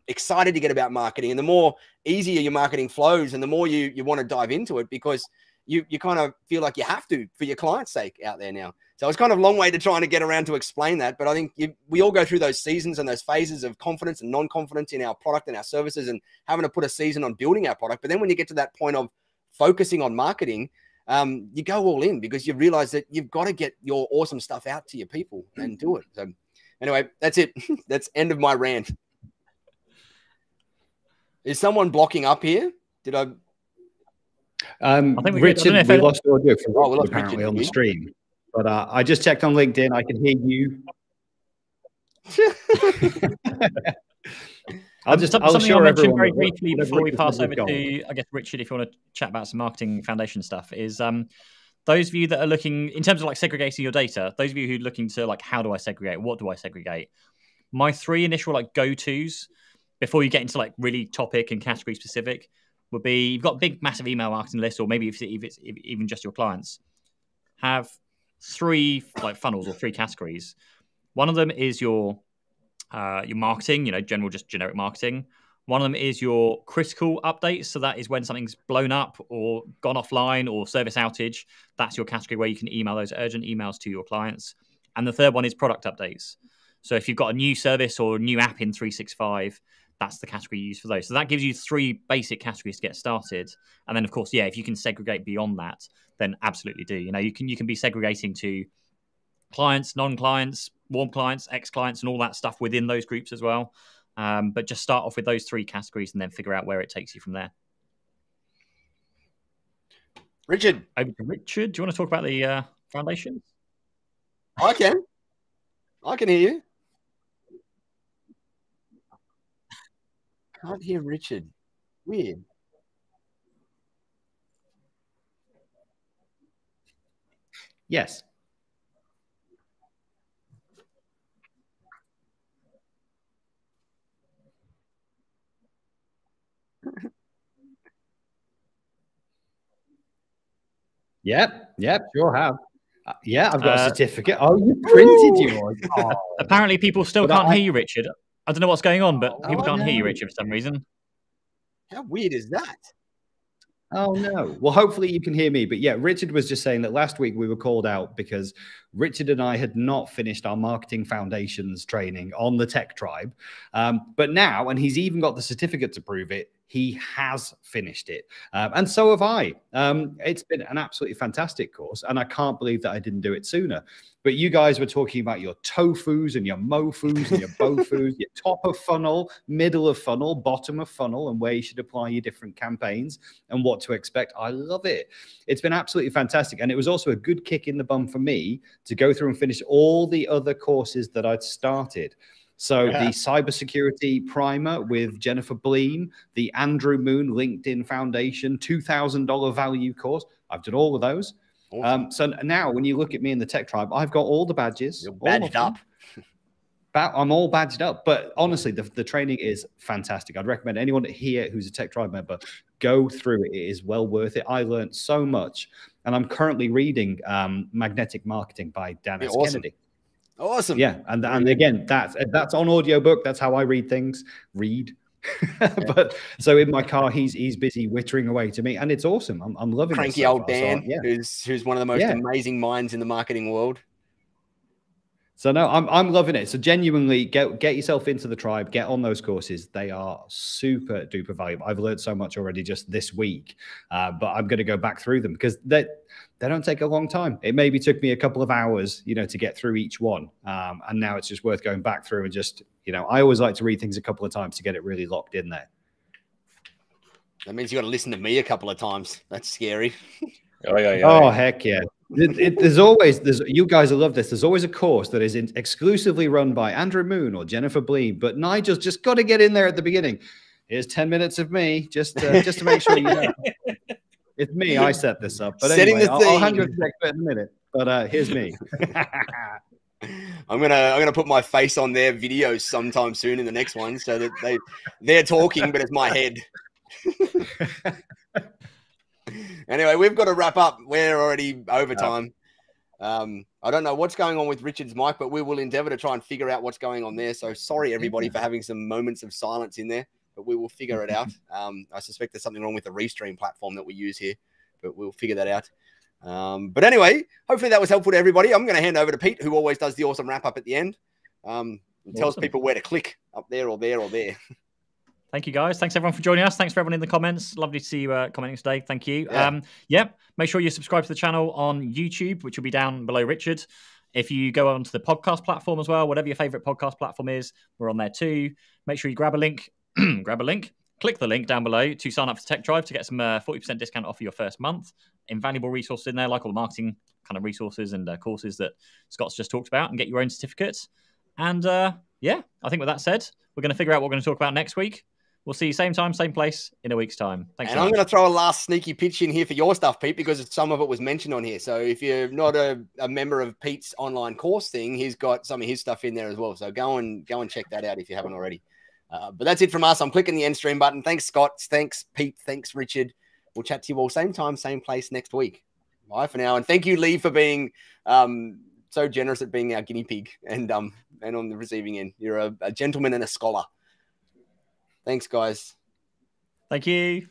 excited you get about marketing, and the more easier your marketing flows, and the more you want to dive into it, because you kind of feel like you have to for your client's sake out there now. So it's kind of a long way to trying to get around to explain that. But I think we all go through those seasons and those phases of confidence and non-confidence in our product and our services, and having to put a season on building our product. But then when you get to that point of focusing on marketing, you go all in, because you realize that you've got to get your awesome stuff out to your people and do it. So anyway, that's it. That's end of my rant. Is someone blocking up here? Did I think Richard, we lost audio from Richard, apparently Richard on the stream. But I just checked on LinkedIn. I can hear you. I'll show everyone very briefly before we pass over to, I guess, Richard, if you want to chat about some marketing foundation stuff, is those of you that are looking in terms of like segregating your data, those of you who are looking to like, how do I segregate? What do I segregate? My three initial like go-tos before you get into like really topic and category specific would be, you've got a big, massive email marketing list, or maybe if it's even just your clients, have three like funnels or three categories. One of them is your marketing, just generic marketing. One of them is your critical updates. So that is when something's blown up or gone offline or service outage. That's your category where you can email those urgent emails to your clients. And the third one is product updates. So if you've got a new service or a new app in 365, that's the category you use for those. So that gives you three basic categories to get started. And then, of course, if you can segregate beyond that, then absolutely do. You can be segregating to clients, non-clients, warm clients, ex-clients, and all that stuff within those groups as well. But just start off with those three categories and then figure out where it takes you from there. Richard. Over to Richard. Do you want to talk about the foundations? I can hear you. Can't hear Richard. Weird. Yes. Yep, sure have. Yeah, I've got a certificate. Oh, you printed yours. Oh. Apparently, people still can't hear you, Richard. I don't know what's going on, but people can't hear you, Richard, for some reason. How weird is that? Oh, no. Well, hopefully you can hear me. But yeah, Richard was just saying that last week we were called out because Richard and I had not finished our marketing foundations training on the Tech Tribe. But now, and he's even got the certificate to prove it, he has finished it. And so have I. It's been an absolutely fantastic course. And I can't believe that I didn't do it sooner. But you guys were talking about your tofus and your mofus and your bofus, your top of funnel, middle of funnel, bottom of funnel, and where you should apply your different campaigns and what to expect. I love it. It's been absolutely fantastic. And it was also a good kick in the bum for me to go through and finish all the other courses that I'd started. So the cybersecurity primer with Jennifer Bleem, the Andrew Moon LinkedIn Foundation, $2,000 value course. I've done all of those. Awesome. So now when you look at me in the Tech Tribe, I've got all the badges. You're badged up. I'm all badged up. But honestly, the training is fantastic. I'd recommend anyone here who's a Tech Tribe member, go through it. It is well worth it. I learned so much. And I'm currently reading Magnetic Marketing by Dan S. Kennedy. Awesome. Yeah. And again, that's on audiobook. That's how I read things. But so in my car, he's busy wittering away to me, and it's awesome. I'm loving cranky old Dan, who's one of the most amazing minds in the marketing world. So no, I'm loving it. So genuinely, get yourself into the tribe, get on those courses. They are super duper valuable. I've learned so much already just this week, but I'm going to go back through them because they don't take a long time. It maybe took me a couple of hours, to get through each one, and now it's just worth going back through and just, I always like to read things a couple of times to get it really locked in there. That means you got to listen to me a couple of times. That's scary. Oh heck yeah. There's you guys will love this. There's always a course that is exclusively run by Andrew Moon or Jennifer Bleem, but Nigel's just got to get in there at the beginning. Here's 10 minutes of me just to make sure you know. It's me. I set this up. But anyway, I'll hand you the expert in a minute. But here's me. I'm gonna put my face on their videos sometime soon in the next one, so that they're talking, but it's my head. Anyway, we've got to wrap up. We're already over time. I don't know what's going on with Richard's mic, but we will endeavor to try and figure out what's going on there. So sorry, everybody, for having some moments of silence in there, but we will figure it out. I suspect there's something wrong with the Restream platform that we use here, but we'll figure that out. But anyway, hopefully that was helpful to everybody. I'm going to hand over to Pete, who always does the awesome wrap up at the end. And tells people where to click up there or there or there. Thank you, guys. Thanks, everyone, for joining us. Thanks for everyone in the comments. Lovely to see you commenting today. Thank you. Make sure you subscribe to the channel on YouTube, which will be down below Richard. If you go onto the podcast platform as well, whatever your favorite podcast platform is, we're on there too. Make sure you grab a link, click the link down below to sign up for Tech Drive to get some 40% discount off of your first month. Invaluable resources in there, like all the marketing kind of resources and courses that Scott's just talked about, and get your own certificates. And I think with that said, we're going to figure out what we're going to talk about next week. We'll see you same time, same place in a week's time. Thanks. And I'm going to throw a last sneaky pitch in here for your stuff, Pete, because some of it was mentioned on here. So if you're not a member of Pete's online course thing, he's got some of his stuff in there as well. So go and check that out if you haven't already. But that's it from us. I'm clicking the end stream button. Thanks, Scott. Thanks, Pete. Thanks, Richard. We'll chat to you all same time, same place next week. Bye for now. And thank you, Lee, for being so generous at being our guinea pig and on the receiving end. You're a gentleman and a scholar. Thanks, guys. Thank you.